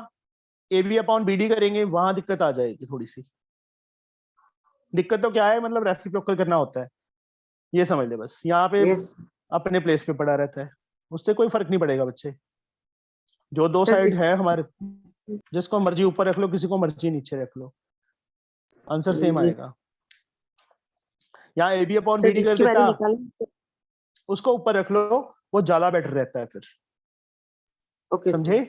AB अपॉन BD करेंगे, वहां दिक्कत आ जाएगी थोड़ी सी। दिक्कत तो क्या है, मतलब रेसिप्रोकल करना होता है, ये समझ ले बस। यहाँ पे अपने प्लेस पे पड़ा रहता है, उससे कोई फर्क नहीं पड़ेगा बच्चे। जो दो साइड है हमारे, जिसको मर्जी ऊपर रख लो, किसी को मर्जी नीचे रख लो, आंसर सेम आएगा। यहाँ AB अपॉन BD कर देता, उसको ऊपर रख लो, वो ज्यादा बेटर रहता है फिर। ओके समझे?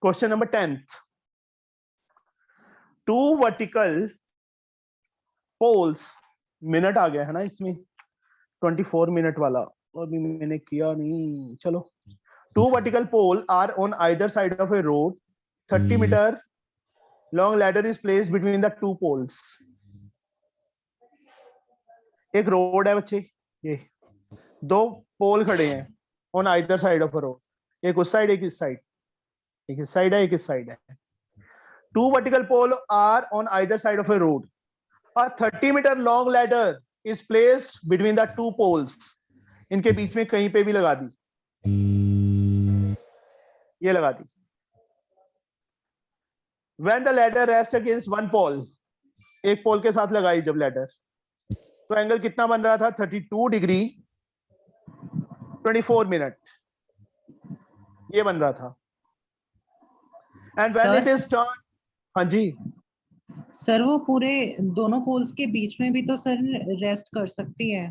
Question number 10th। Two vertical poles, minute आ गया है ना इसमें, 24 मिनट वाला, अभी मैंने किया नहीं, चलो। 2 vertical pole are on either side of a road. 30 meter long ladder is placed between the 2 poles. एक रोड है बच्चे, ये 2 पोल खड़े हैं on either side of a road. एक उस साइड, एक इस साइड, एक इस साइड है, एक इस साइड है। 2 vertical pole are on either side of a road. A 30 meter long ladder is placed between the 2 poles. इनके बीच में कहीं पे भी लगा दी, ये लगा दी। When the ladder rests against one pole, एक पोल के साथ लगाई जब लैडर, तो एंगल कितना बन रहा था? 32 डिग्री 24 मिनट, ये बन रहा था। And when it is turn, हाँ जी सर वो पूरे दोनों पोल्स के बीच में भी तो सर रेस्ट कर सकती है।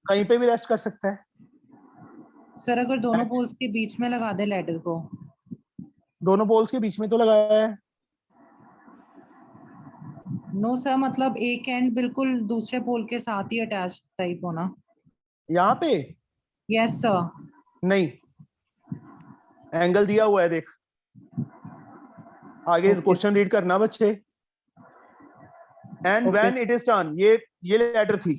कहीं पे भी रेस्ट कर सकता है सर अगर दोनों पोल्स के बीच में लगा दे लैडर को। दोनों पोल्स के बीच में तो लगाया है। नो सर, मतलब एक एंड बिल्कुल दूसरे पोल के साथ ही अटैच टाइप होना। यहाँ पे यस सर। नहीं, एंगल दिया हुआ है, देख आगे क्वेश्चन रीड करना बच्चे। And when it is turn, ये लेटर थी,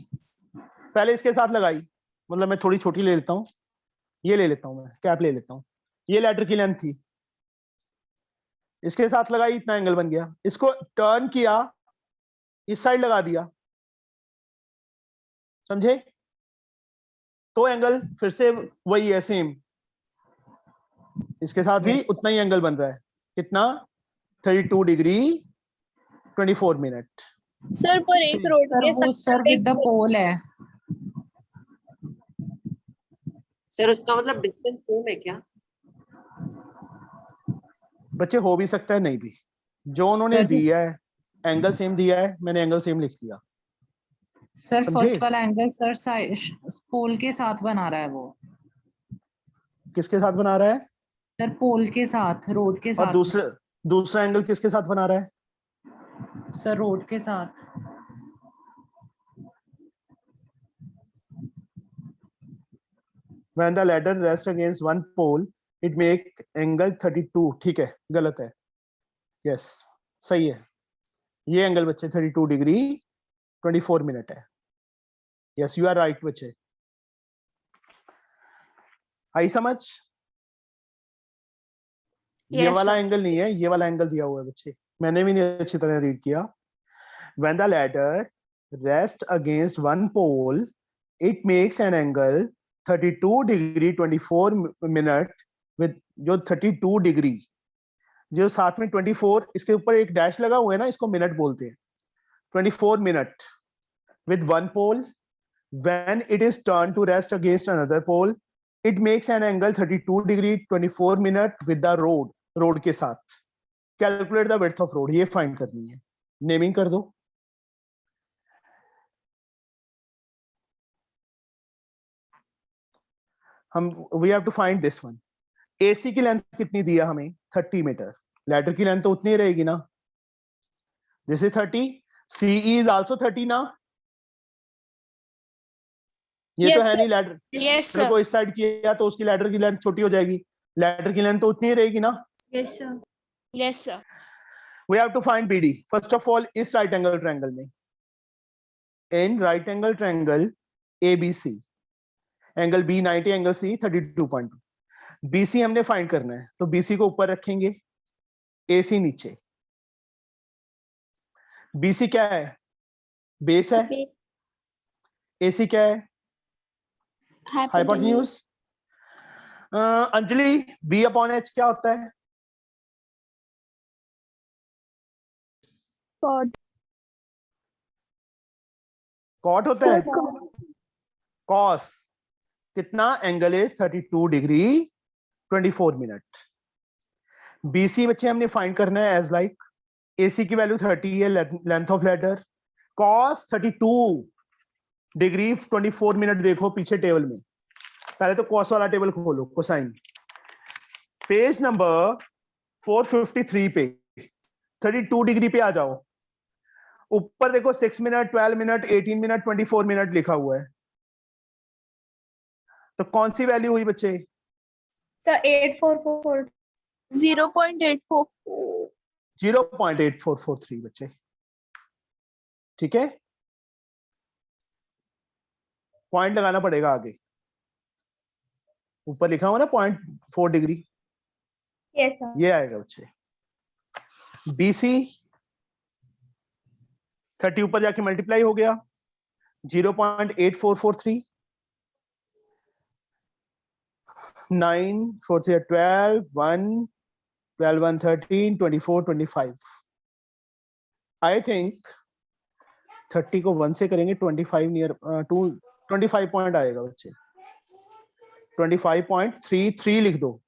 पहले इसके साथ लगाई, मतलब मैं थोड़ी छोटी ले लेता हूँ, ये ले लेता हूँ, मैं कैप ले लेता हूँ, ये लेटर की लेंथ थी, इसके साथ लगाई, इतना एंगल बन गया। इसको टर्न किया, इस साइड लगा दिया, समझे? तो एंगल फिर से वही है, सेम, इसके साथ भी उतना ही एंगल बन रहा है। कितना? 32 डिग्री 24 मिनट। सर पर एक रोड सर वो सर विद द पोल है। सर उसका मतलब डिस्टेंस सेम है क्या? बच्चे हो भी सकता है, नहीं भी, जो उन्होंने दिया है एंगल सेम दिया है, मैंने एंगल सेम लिख दिया। सर फर्स्ट वाला एंगल सर पोल के साथ बना रहा है वो। किसके साथ बना रहा है? सर पोल के साथ, रोड के साथ। और दूसरा एंगल किसके साथ बना रहा है? सर रोड के साथ। When the ladder rests against one pole, it make angle 32. ठीक है, गलत है, यस सही है, ये एंगल बच्चे 32 डिग्री 24 मिनट है। यस यू आर राइट बच्चे, आई समझ? ये वाला एंगल नहीं है, ये वाला एंगल दिया हुआ है बच्चे, मैंने भी नहीं अच्छी तरह रीड किया। When the ladder rests against one pole, it makes an angle 32 degree 24 minute with जो 32 डिग्री, जो साथ में 24, इसके ऊपर एक डैश लगा हुआ है ना, इसको मिनट बोलते हैं। 24 minute with one pole. When it is turned to rest against another pole, it makes an angle 32 degree 24 minute with the road के साथ। Calculate the width of road, ये फाइंड करनी है, नेमिंग कर दो। हम we have to find this one. AC की length कितनी दिया हमें? 30 मीटर। लैडर की लेंथ तो उतनी ही रहेगी ना, this is 30, CE is also 30 ना, ये तो है नहीं लैडर, यस सर, को इस साइड किया तो उसकी लैडर की लेंथ छोटी हो जाएगी, लैडर की लेंथ तो उतनी ही रहेगी ना। Yes sir, yes sir. We have to find BD. First of all, इस right angle triangle में, in right angle triangle ABC, angle B 90, angle C 32.2, BC हमने फाइंड करना है, तो BC को ऊपर रखेंगे, AC नीचे। BC क्या है? बेस है। AC क्या है? हाइपोटेन्यूज। अंजलि, B/H क्या होता है? कॉट होता है। कॉस कितना? Angle is 32 degree 24 minute. BC बच्चे हमने फाइंड करना है एज लाइक, AC की वैल्यू 30 है, length of ladder, cos 32 degree 24 minute. देखो पीछे टेबल में, पहले तो कॉस वाला टेबल खोलो, कोसाइन, पेज नंबर 453 पे 32 डिग्री पे आ जाओ, ऊपर देखो 6 मिनट, 12 मिनट, 18 मिनट, 24 मिनट लिखा हुआ है, तो कौन सी वैल्यू हुई बच्चे? सर 844 0.844 0.8443 बच्चे, ठीक है। पॉइंट लगाना पड़ेगा आगे, ऊपर लिखा हुआ ना 0.4 डिग्री, यस सर ये आएगा बच्चे। BC 30 ऊपर जाके मल्टीप्लाई हो गया 0.8443, 9 4 से 12 1 12 1 13 24 25। आई थिंक 30 को 1 से करेंगे 25 नियर 25 पॉइंट आएगा बच्चे। 25.33 लिख दो,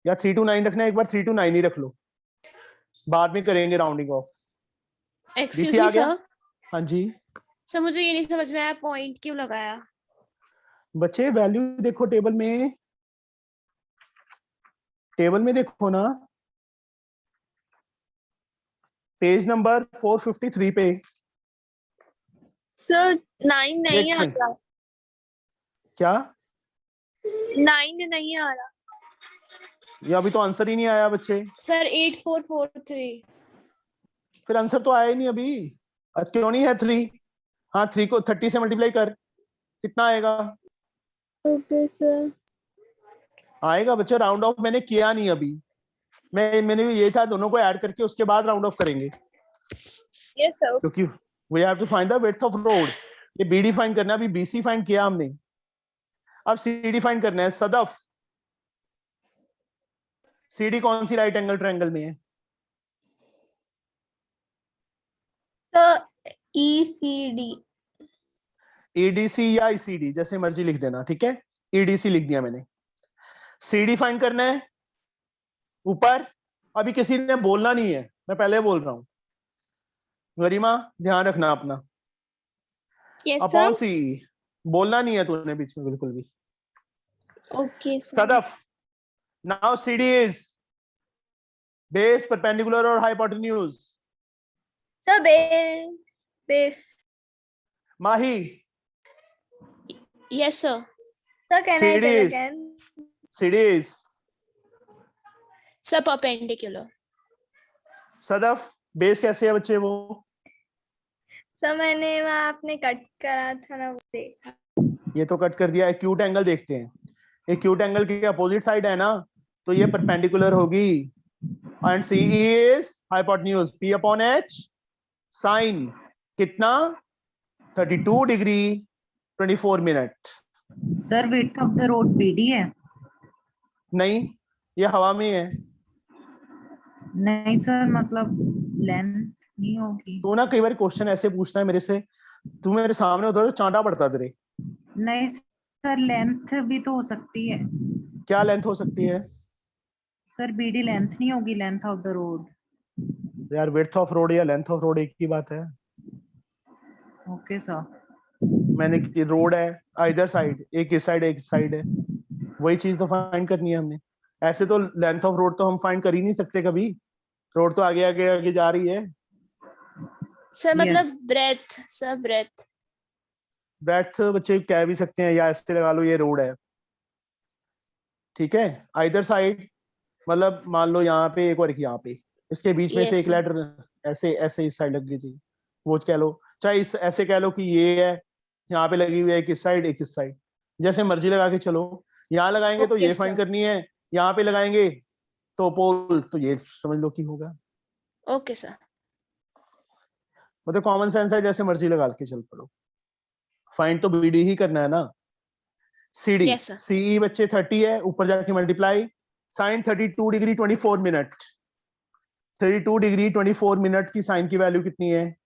या 3 to 9 रखना है, एक बार 3 to 9 ही रख लो, बाद में करेंगे राउंडिंग ऑफ। एक्सक्यूज BC आ मी गया? सर, हाँ जी सर मुझे ये नहीं समझ में आया पॉइंट क्यों लगाया। बच्चे, वैल्यू देखो टेबल में देखो ना, पेज नंबर 453 पे। सर 9 नहीं एक आ मिनट। रहा, क्या? 9 नहीं आ रहा। ये अभी तो आंसर ही नहीं आया बच्चे, सर 8443 फिर आंसर तो आया ही नहीं अभी। क्यों नहीं है 3? हाँ 3 को 30 से मल्टीप्लाई कर, कितना आएगा? Okay sir. आएगा बच्चे, राउंड ऑफ मैंने किया नहीं अभी, मैंने भी ये था दोनों को ऐड करके उसके बाद राउंड ऑफ करेंगे, यस सर। क्योंकि we have to find the width of road. ये BD फाइंड करना है, अभी BC फाइंड किया हमने, अब CD फाइंड करना है। सदफ, CD कौन सी राइट एंगल ट्रायंगल में है? सर ECD EDC या ECD, जैसे मर्जी लिख देना, ठीक है। EDC लिख दिया मैंने। CD फाइंड करना है ऊपर, अभी किसी ने बोलना नहीं है, मैं पहले बोल रहा हूं। गरिमा ध्यान रखना अपना, यस अपॉन सर। CE बोलना नहीं है तूने बीच में बिल्कुल भी। Okay sir. Sadaf, now CD is base, perpendicular और hypotenuse. Sir base Mahi, yes sir. Sir can I CD tell is again? CD is sir perpendicular. Sadaf, base कैसे है बच्चे वो? सर मैंने वहाँ आपने कट करा था ना उसे। ये तो कट कर दिया। एक्यूट एंगल देखते हैं, एक्यूट एंगल के अपोजिट साइड है ना, तो ये परपेंडिकुलर होगी। And CE is hypotenuse, P upon H, sine कितना? 32 degree 24 minute. Sir width of the road BD है? नहीं, ये हवा में है। नहीं सर, मतलब लेंथ नहीं होगी। तू ना कई बार क्वेश्चन ऐसे पूछता है मेरे से, तू मेरे सामने होता तो चांटा पड़ता तेरे। नहीं सर, लेंथ भी तो हो सकती है। क्या लेंथ हो सकती है? सर BD लेंथ नहीं होगी, लेंथ ऑफ द रोड। यार विड्थ ऑफ रोड या लेंथ ऑफ रोड एक ही बात है। Okay sir. मैंने रोड है आइदर साइड, एक इस साइड एक इस साइड है, वही चीज तो फाइंड करनी है हमने। ऐसे तो लेंथ ऑफ रोड तो हम फाइंड कर ही नहीं सकते कभी, रोड तो आगे आगे आगे जा रही है। सर मतलब ब्रेथ, सर ब्रेड्थ बच्चे कह भी सकते हैं, या ऐसे लगा लो ये रोड है, ठीक है। आइदर साइड मतलब मान लो यहाँ पे एक और एक यहाँ पे, इसके बीच में से Yes, एक sir. लेटर ऐसे ऐसे इस साइड लग गई थी, वो कह लो, चाहे इस ऐसे कह लो कि ये है, यहाँ पे लगी हुई है एक इस साइड एक इस साइड, जैसे मर्जी लगा के चलो। यहाँ लगाएंगे तो Okay, ये sir. फाइंड करनी है, यहाँ पे लगाएंगे तो पोल, तो ये समझ लो कि होगा। Okay sir. मतलब कॉमन सेंस है, जैसे मर्जी लगा के चल पड़ो, फाइंड तो BD ही करना है ना। CD, Yes, sir. CE बच्चे 30 है, ऊपर जाके multiply, sine 32 degree 24 minute. 32 degree 24 minute की साइन की वैल्यू कितनी है?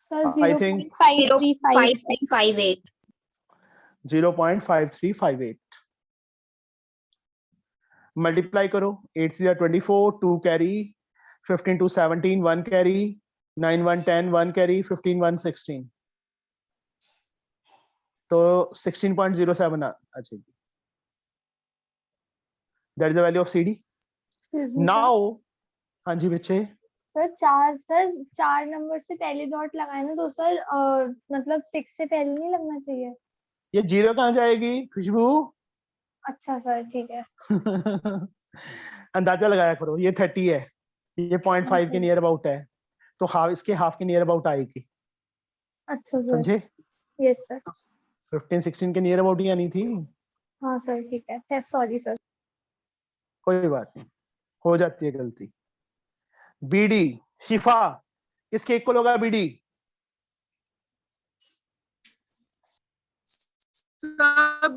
Sir I think 0.5358 0.5358। मल्टीप्लाई करो, 8 से 24, 2 कैरी, 15 to 17 1 कैरी, 9 1 10 1 कैरी, 15 1 16, तो 16.07 आ जाएगी। That is the value of CD। Now हाँ जी बच्चे, सर 4 नंबर से पहले डॉट लगाए ना, तो सर मतलब 6 से पहले नहीं लगना चाहिए। ये 0 कहाँ जाएगी खुशबू? अच्छा सर, ठीक है। अंदाजा लगाया करो, ये 30 है, ये 0.5 के नियर अबाउट है, तो हाफ इसके हाफ के नियर अबाउट आएगी। अच्छा सर। समझे? Yes sir. 15-16 के नियर अबाउट ही आनी थी। हाँ सर, ठीक है, सॉरी सर। कोई बात नहीं, हो जाती है गलती। बीडी, शिफा किसके इक्वल होगा BD?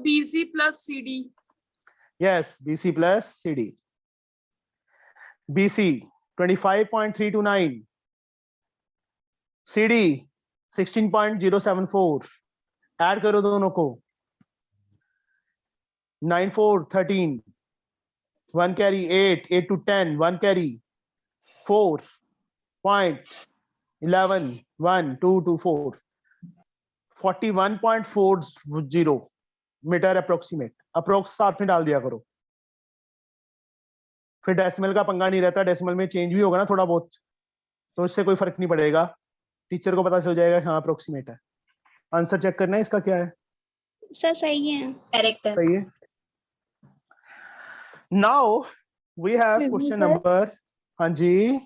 BC plus CD. Yes, BC plus CD। BC 25.329, CD 16.074, add करो दोनों को। 9 4 13, 1 carry 8 8 to 10, 1 carry 4.11 1 2 to 4, 41.40 metre approximate. Approx साथ में डाल दिया करो, फिर डेसिमल का पंगा नहीं रहता। डेसिमल में चेंज भी होगा ना थोड़ा बहुत, तो इससे कोई फर्क नहीं पड़ेगा, टीचर को पता चल जाएगा हाँ अप्रोक्सीमेट है। आंसर चेक करना है इसका क्या है। सर सही है। करेक्ट है। सही है। Now we have question number. हाँ जी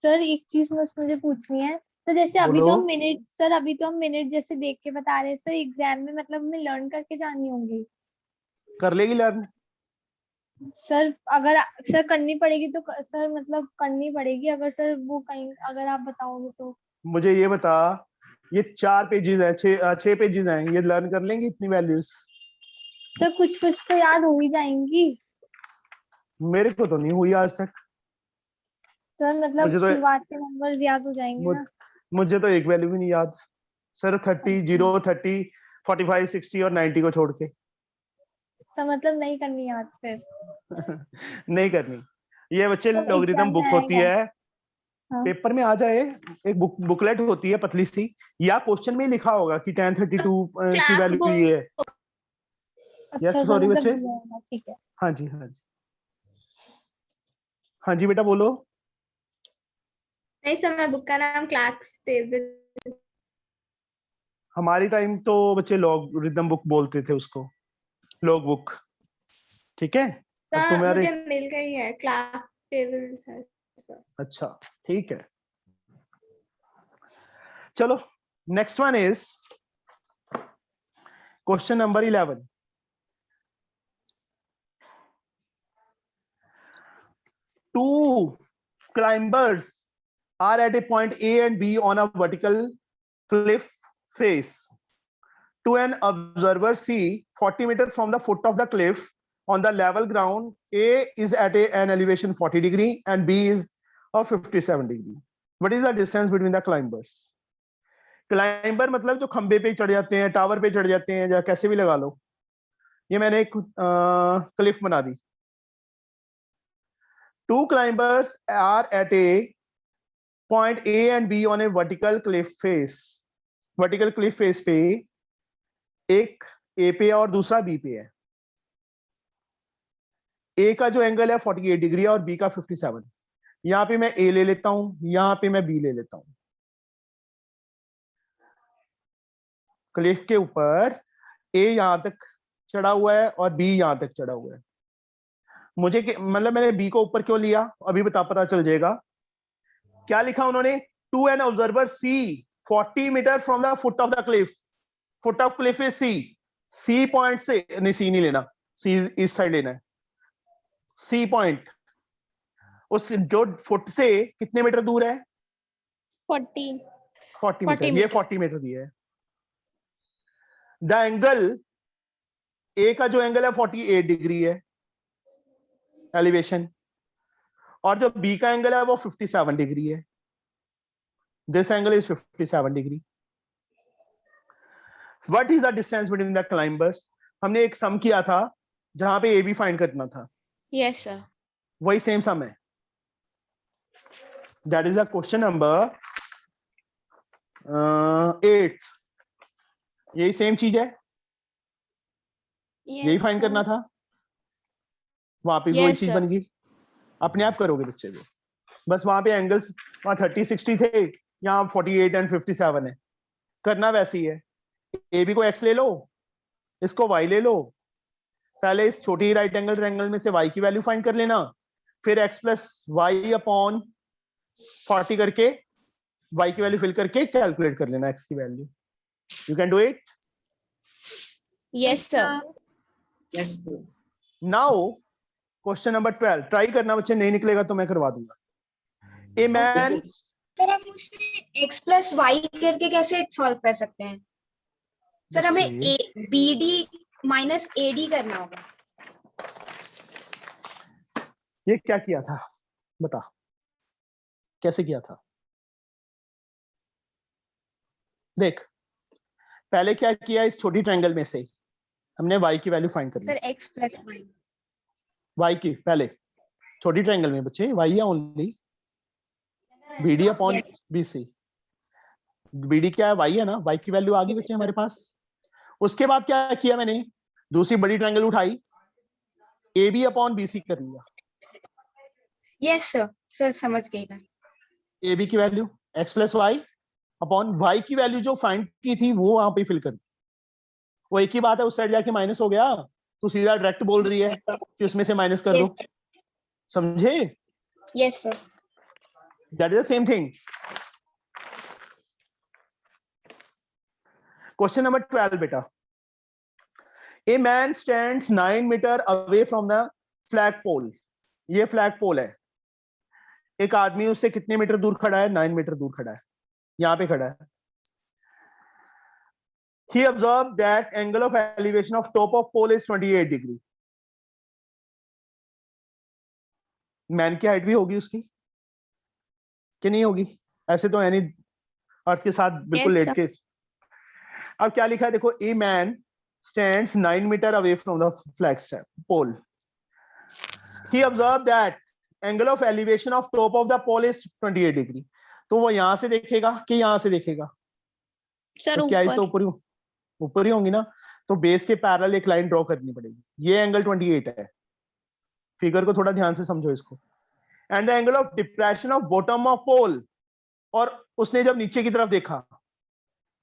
सर एक चीज बस मुझे पूछनी है। तो जैसे अभी बोलो। तो हम मिनट सर अभी तो हम मिनट जैसे देख के बता रहे हैं सर, एग्जाम में मतलब हमें लर्न करके जानी होंगी कर लेगी लर्न। सर? अगर सर करनी पड़ेगी तो सर मतलब करनी पड़ेगी, अगर सर वो कहीं अगर आप बताओगे तो। मुझे ये बता, ये 4 पेजेस है, 6 पेजेस हैं, ये लर्न कर लेंगी इतनी वैल्यूज? सर कुछ कुछ तो याद हो ही जाएंगी। मेरे को तो नहीं हुई आज तक। सर मतलब मुझे तो शुरुआत के नंबर याद हो जाएंगे ना। मुझे तो एक वैल्यू भी नहीं याद सर। 30 0 30 45 60 और 90 को छोड़ के। तो मतलब नहीं करनी याद फिर। नहीं करनी। ये बच्चे तो लॉगरिथम एग्जाम में बुक होती आएगा। है, हाँ। पेपर में आ जाए, एक बुकलेट होती है पतली सी, या क्वेश्चन में लिखा होगा कि tan 32 की वैल्यू ये है। अच्छा यस सर सॉरी मतलब बच्चे। दिया होगा, ठीक है। हाँ जी हाँ जी हाँ जी बेटा बोलो। नहीं सर, मैं बुक का नाम क्लार्क्स टेबल। हमारी टाइम तो बच्चे लॉगरिथम बुक बोलते थे उसको, लॉग बुक। ठीक है। अब सर तुम्हारे मुझे मिल गई है, क्लार्क्स टेबल है सर। अच्छा ठीक है, चलो next one is question number 11। Two climbers are at a point A and B on a vertical cliff face. To an observer C, 40 meters from the foot of the cliff on the level ground, A is at an elevation 40 degree and B is of 57 degree. What is the distance between the climbers? Climber मतलब जो खंबे पे चढ़ जाते हैं, tower पे चढ़ जाते हैं, या कैसे भी लगा लो। ये मैंने एक क्लिफ बना दी। Two climbers are at a point A and B on a vertical cliff face. Vertical cliff face पे एक A पे और दूसरा B पे है। A का जो एंगल है 48 डिग्री और B का 57। यहाँ पे मैं A ले लेता हूं, यहाँ पे मैं B ले लेता हूं। क्लिफ के ऊपर A यहां तक चढ़ा हुआ है और B यहां तक चढ़ा हुआ है। मुझे मतलब मैंने B को ऊपर क्यों लिया अभी पता चल जाएगा। क्या लिखा उन्होंने? To an observer C 40 metre from the foot of the cliff. Foot of cliff is C point से नहीं, C नहीं लेना, C इस साइड लेना है। C पॉइंट उस जो फुट से कितने मीटर दूर है? 40 मीटर। ये 40 मीटर दिया है। द एंगल A का जो एंगल है 48 डिग्री है एलिवेशन, और जो B का एंगल है वो 57 डिग्री है। This angle is 57 degree. What is the distance between the climbers? हमने एक सम किया था जहां पे AB फाइंड करना था। Yes sir. वही सेम सम है। That is the question number 8। यही सेम चीज है, यही फाइंड करना था। वहां पे वही Yes, चीज sir. बन गई। अपने आप करोगे बच्चे को। बस वहां पे एंगल्स वहां 30 60 थे, यहाँ 48 एंड 57 है। करना वैसे ही है, ए बी को एक्स ले लो, इसको वाई ले लो, पहले इस छोटी राइट एंगल ट्रायंगल में से y की वैल्यू फाइंड कर लेना, फिर x प्लस वाई अपॉन 40 करके y की वैल्यू फिल करके कैलकुलेट कर लेना x की value. You can do it. Yes sir. Yes, sir. Now question number 12 try करना बच्चे, नहीं निकलेगा तो मैं करवा दूंगा। ए मैन, सर हम उससे x प्लस वाई करके कैसे सॉल्व कर सकते हैं? सर हमें B D minus A D करना होगा। ये क्या किया था बता, कैसे किया था? देख पहले क्या किया, इस छोटी ट्रायंगल में से हमने y की वैल्यू फाइंड कर ली। Sir x plus y y की पहले छोटी ट्रायंगल में बच्चे y या only BD upon BC, BD क्या है, y है ना, y की वैल्यू आ गई बच्चे हमारे पास। उसके बाद क्या किया मैंने, दूसरी बड़ी ट्रायंगल उठाई, AB अपॉन BC कर लिया। यस सर, सर समझ गई मैं। AB की वैल्यू x plus y upon y की वैल्यू जो फाइंड की थी वो वहां पे फिल कर दी। वो एक ही बात है, उस साइड जाके माइनस हो गया, तो सीधा डायरेक्ट बोल रही है कि उसमें से माइनस कर दो, समझे? Yes sir. That is the same thing. Question number 12 बेटा, a man stands 9 metre away from the flag pole. ये फ्लैग पोल है, एक आदमी उससे कितने मीटर दूर खड़ा है? 9 मीटर दूर खड़ा है, यहां पे खड़ा है। He observed that angle of elevation of top of pole is 28 degree. Man की हाइट भी होगी उसकी कि नहीं होगी? ऐसे तो यानी अर्थ के साथ बिल्कुल Yes, लेट के। अब क्या लिखा है देखो, a man stands 9 metre away from the flag pole. He observed that angle of elevation of top of the pole is 28 degree. तो वो यहां से देखेगा कि यहां से देखेगा? सर उसकी आइज तो ऊपर ही होंगी ना, तो बेस के पैरेलल एक लाइन ड्रॉ करनी पड़ेगी। ये एंगल 28 है, फिगर को थोड़ा ध्यान से समझो इसको। And the angle of depression of bottom of pole, और उसने जब नीचे की तरफ देखा,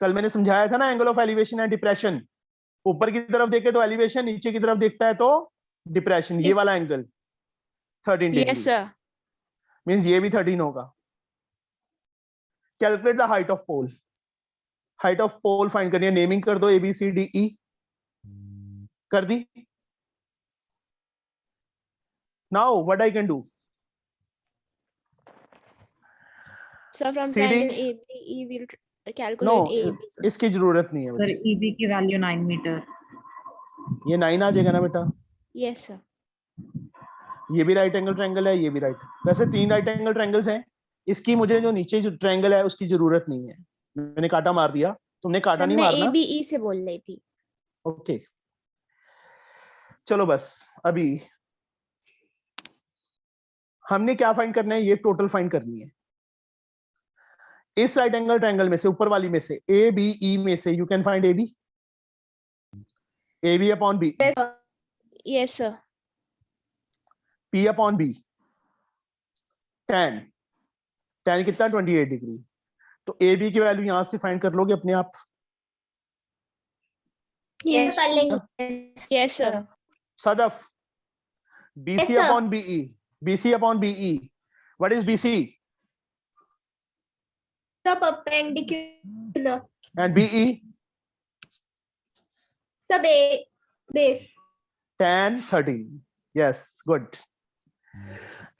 कल मैंने समझाया था ना angle of elevation and depression, ऊपर की तरफ देखे तो एलिवेशन, नीचे की तरफ देखता है तो डिप्रेशन। ये वाला angle 13 degree, yes sir. Means ये भी 13 होगा। Calculate the height of pole, height of pole find करनी है, नेमिंग कर दो ABCDE कर दी। Now what I can do, sir from CD triangle ABE will know, calculate AB। इसकी जरूरत नहीं है सर बच्चे। EB की वैल्यू 9 मीटर। ये 9 आ जाएगा ना बेटा, यस सर। ये भी राइट एंगल ट्रायंगल है, ये भी राइट, वैसे 3 राइट एंगल ट्रायंगल्स हैं। इसकी मुझे जो नीचे जो ट्रायंगल है उसकी जरूरत नहीं है, मैंने काटा मार दिया, तुमने काटा सर नहीं मैं मारना। ABE से बोल रही थी। ओके चलो, बस अभी हमने क्या फाइंड करना है, ये टोटल फाइंड करनी है। इस राइट एंगल ट्रायंगल में से, ऊपर वाली में से, ABE में से you can find AB upon B, yes sir. P upon B, tan कितना 28 डिग्री, तो AB की वैल्यू यहां से फाइंड कर लोगे अपने आप। यस कर लेंगे। Yes sir. Sadaf, BC Yes, sir. upon BE, BC upon BE, what is BC सब perpendicular, and BE? सब base. tan 13, yes, good.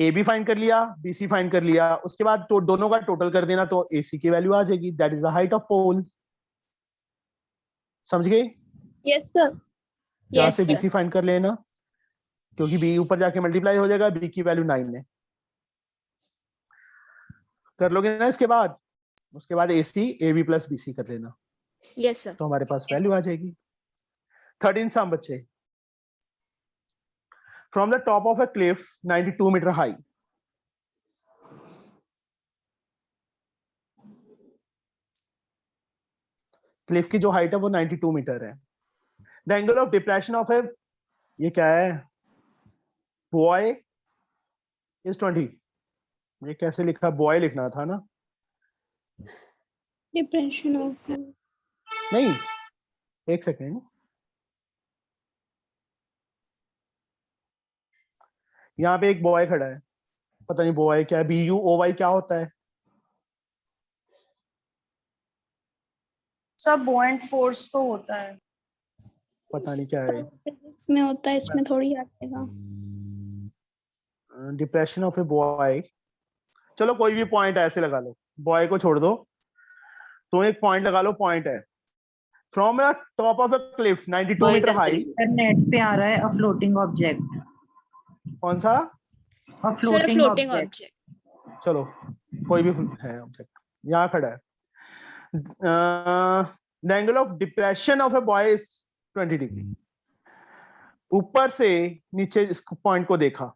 AB find कर लिया, BC फाइंड कर लिया, उसके बाद तो दोनों का टोटल कर देना तो AC की वैल्यू आ जाएगी, that is the height of pole. समझ गए? Yes sir. यहां यस से सर। BC फाइंड कर लेना, क्योंकि B ऊपर जाके मल्टीप्लाई हो जाएगा, B की वैल्यू 9 है। कर लोगे ना इसके बाद, उसके बाद AC AB प्लस BC कर लेना, यस सर। तो हमारे पास वैल्यू आ जाएगी। 13 सम बच्चे, from the top of a cliff 92 meter high, cliff की जो हाइट है वो 92 मीटर है। The angle of depression of A, ये क्या है, बॉय इज 20, ये कैसे लिखा, बॉय लिखना था ना? डिप्रेशन ऑफ नहीं, एक सेकेंड, यहाँ पे एक बॉय खड़ा है, पता नहीं बॉय क्या है, BUOY क्या होता है? सब बॉन्ड फोर्स तो होता है। पता नहीं क्या है। इसमें होता है, इसमें थोड़ी आएगा। डिप्रेशन ऑफ ए बॉय, चलो कोई भी पॉइंट ऐसे लगा लो, बॉय को छोड़ दो, तो एक पॉइंट लगा लो, पॉइंट है from a top of a cliff 92 metre high. Net पे आ रहा है अ फ्लोटिंग ऑब्जेक्ट। कौन सा? A sir floating floating object. Object. चलो कोई भी है ऑब्जेक्ट, यहाँ खड़ा है। The angle of depression of a boy is 20 degree. ऊपर से नीचे इस पॉइंट को देखा,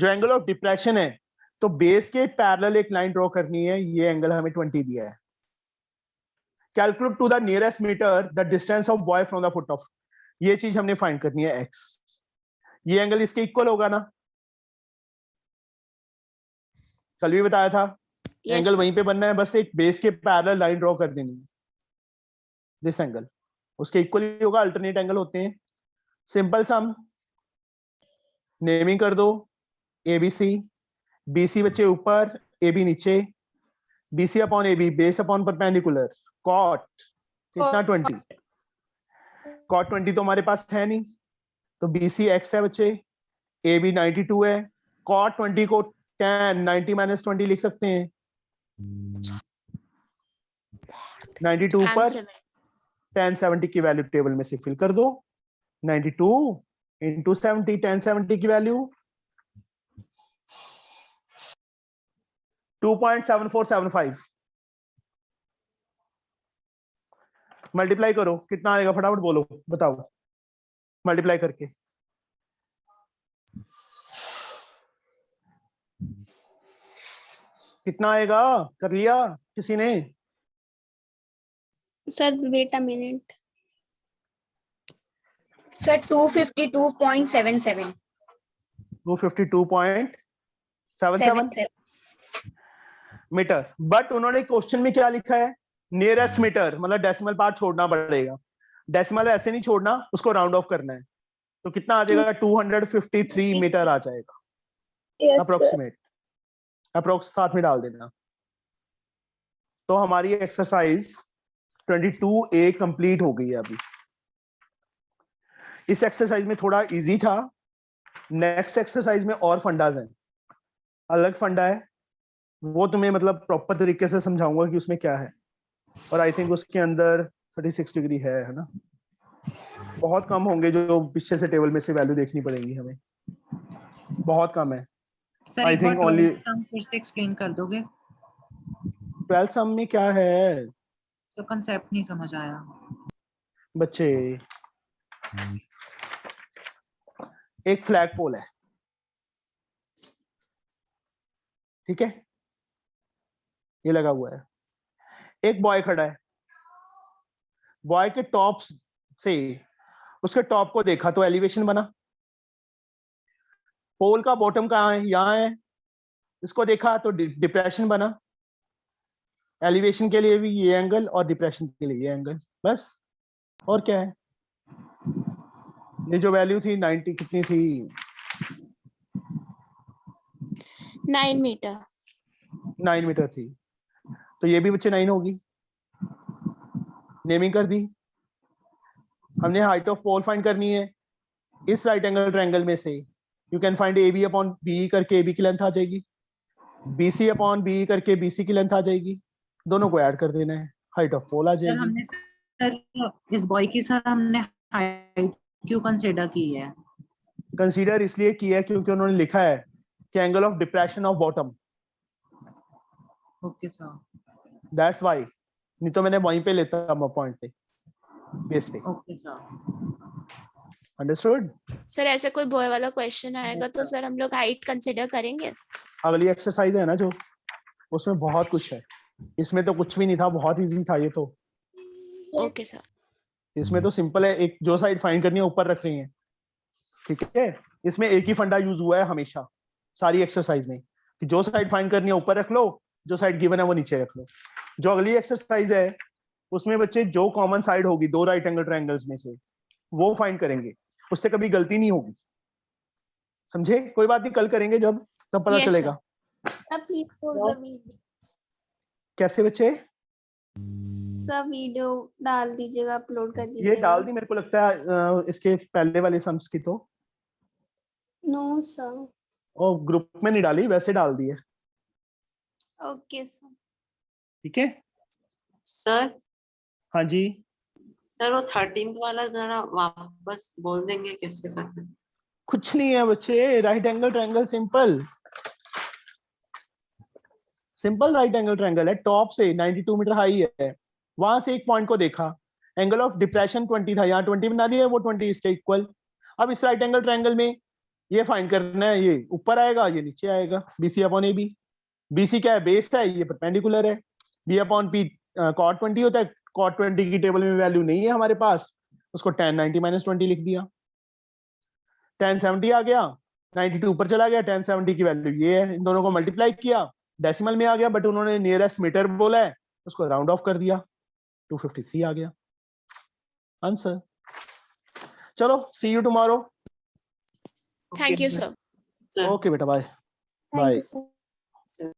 जो एंगल ऑफ डिप्रेशन है, तो बेस के पैरेलल एक लाइन ड्रॉ करनी है, ये एंगल हमें 20 दिया है। Calculate to the nearest metre the distance of boy from the foot of, ये चीज हमने फाइंड करनी है x। ये एंगल इसके इक्वल होगा ना, कल भी बताया था। एंगल वहीं पे बनना है, बस एक बेस के पैरेलल लाइन ड्रॉ कर देनी है, दिस एंगल उसके इक्वल ही होगा, अल्टरनेट एंगल होते हैं। सिंपल सम, नेमिंग कर दो, ABC, BC बच्चे ऊपर, AB नीचे, BC अपॉन AB, base upon perpendicular, cot कितना 20, कॉट 20 तो हमारे पास है नहीं, तो BC x है बच्चे, AB 92 है, कॉट 20 को 10 90 माइनस 20 लिख सकते हैं। 92 पर 1070 की वैल्यू टेबल में से फिल कर दो, 92 इंटू 70, 1070 की वैल्यू 2.7475। मल्टीप्लाई करो, कितना आएगा फटाफट बोलो, बताओ मल्टीप्लाई करके। कितना आएगा, कर लिया किसी ने? Sir wait a minute. Sir 252.77 252.77 metre. But उन्होंने क्वेश्चन में क्या लिखा है, नियरेस्ट मीटर, मतलब डेसिमल पार्ट छोड़ना पड़ेगा, डेसिमल ऐसे नहीं छोड़ना, उसको राउंड ऑफ करना है, तो कितना आ जाएगा, 253 मीटर आ जाएगा अप्रोक्सीमेट, अप्रोक्स साथ में डाल देना। तो हमारी एक्सरसाइज 22A कंप्लीट हो गई है अभी। इस एक्सरसाइज में थोड़ा इजी था, नेक्स्ट एक्सरसाइज में और फंडाज हैं, अलग फंडा है, वो तुम्हें मतलब प्रॉपर तरीके से समझाऊंगा कि उसमें क्या है। और आई थिंक उसके अंदर 36 डिग्री है ना, बहुत कम होंगे जो पीछे से टेबल में से वैल्यू देखनी पड़ेगी हमें, बहुत कम है। सर आई एक बार थिंक ओनली सम फिर से एक्सप्लेन कर दोगे? 12 सम में क्या है तो कांसेप्ट नहीं समझ आया बच्चे। एक फ्लैग पोल है, ठीक है, ये लगा हुआ है, एक बॉय खड़ा है, बॉय के टॉप से उसके टॉप को देखा तो एलिवेशन बना, पोल का बॉटम कहाँ है, यहाँ है, इसको देखा तो डिप्रेशन बना, एलिवेशन के लिए भी ये एंगल और डिप्रेशन के लिए ये एंगल, बस और क्या है। ये जो वैल्यू थी 90 कितनी थी, 9 मीटर 9 मीटर थी, तो ये भी बच्चे 9 होगी, नेमिंग कर दी। हमने हाइट ऑफ पोल फाइंड करनी है, इस राइट एंगल ट्रायंगल में से you can find AB upon BE करके AB की लेंथ आ जाएगी, BC अपॉन BE करके BC की लेंथ आ जाएगी, दोनों को ऐड कर देना है, हाइट ऑफ पोल आ सर जाएगी। हमने सर इस बॉय की सर हमने हाइट क्यों कंसीडर की है? कंसीडर इसलिए किया है क्योंकि उन्होंने लिखा है कि angle of depression of bottom, okay sir, that's why, नहीं तो मैंने वहीं पे लेता पॉइंट पे, बेस पे। Okay sir, understood? सर ऐसे कोई बॉय वाला क्वेश्चन आएगा तो सर हम लोग हाइट कंसिडर करेंगे। अगली एक्सरसाइज है ना जो, उसमें बहुत कुछ है, इसमें तो कुछ भी नहीं था, बहुत इजी था ये तो। Okay sir. इसमें तो सिंपल है, एक जो साइड फाइंड करनी है ऊपर रख रही है, ठीक है। इसमें एक ही फंडा यूज हुआ है हमेशा सारी एक्सरसाइज में, कि जो साइड फाइंड करनी है ऊपर रख लो, जो साइड गिवन है वो नीचे रख लो। जो अगली एक्सरसाइज है उसमें बच्चे जो कॉमन साइड होगी दो राइट एंगल ट्रायंगल्स में से वो फाइंड करेंगे, उससे कभी गलती नहीं होगी, समझे? कोई बात नहीं, कल करेंगे जब तब पता Yes, चलेगा। Sir please post the video, कैसे बच्चे? सर वीडियो डाल दीजिएगा, अपलोड कर ये दीजिएगा। डाल दी मेरे को लगता है इसके पहले वाले सम्स की तो, नो सर। और ग्रुप में नहीं डाली, वैसे डाल दी है। Okay sir. ठीक है सर हाँ जी। सर वो 13th वाला जरा वापस बोल देंगे कैसे करना है? कुछ नहीं है बच्चे, right angle triangle simple simple right angle triangle है, टॉप से 92 मीटर हाई है, वहां से एक पॉइंट को देखा, एंगल ऑफ डिप्रेशन 20 था, यहाँ 20 बना दिया, वो 20 इसके इक्वल। अब इस राइट एंगल ट्रायंगल में ये फाइंड करना है, ये ऊपर आएगा ये नीचे आएगा, BC अपॉन AB। BC क्या है? बेस है, ये परपेंडिकुलर है। B अपॉन P cot 20 होता है, cot 20 की टेबल में वैल्यू नहीं है हमारे पास, उसको tan 90 - 20 लिख दिया, tan 70 आ गया, 92 ऊपर चला गया, tan 70 की वैल्यू ये है, इन दोनों को मल्टीप्लाई किया, डेसिमल में आ गया, बट उन्होंने नियरेस्ट मीटर बोला है, उसको राउंड ऑफ कर दिया, 253 आ गया आंसर। चलो see you tomorrow. Thank you, sir. Sir okay बेटा, bye thank bye. You sir.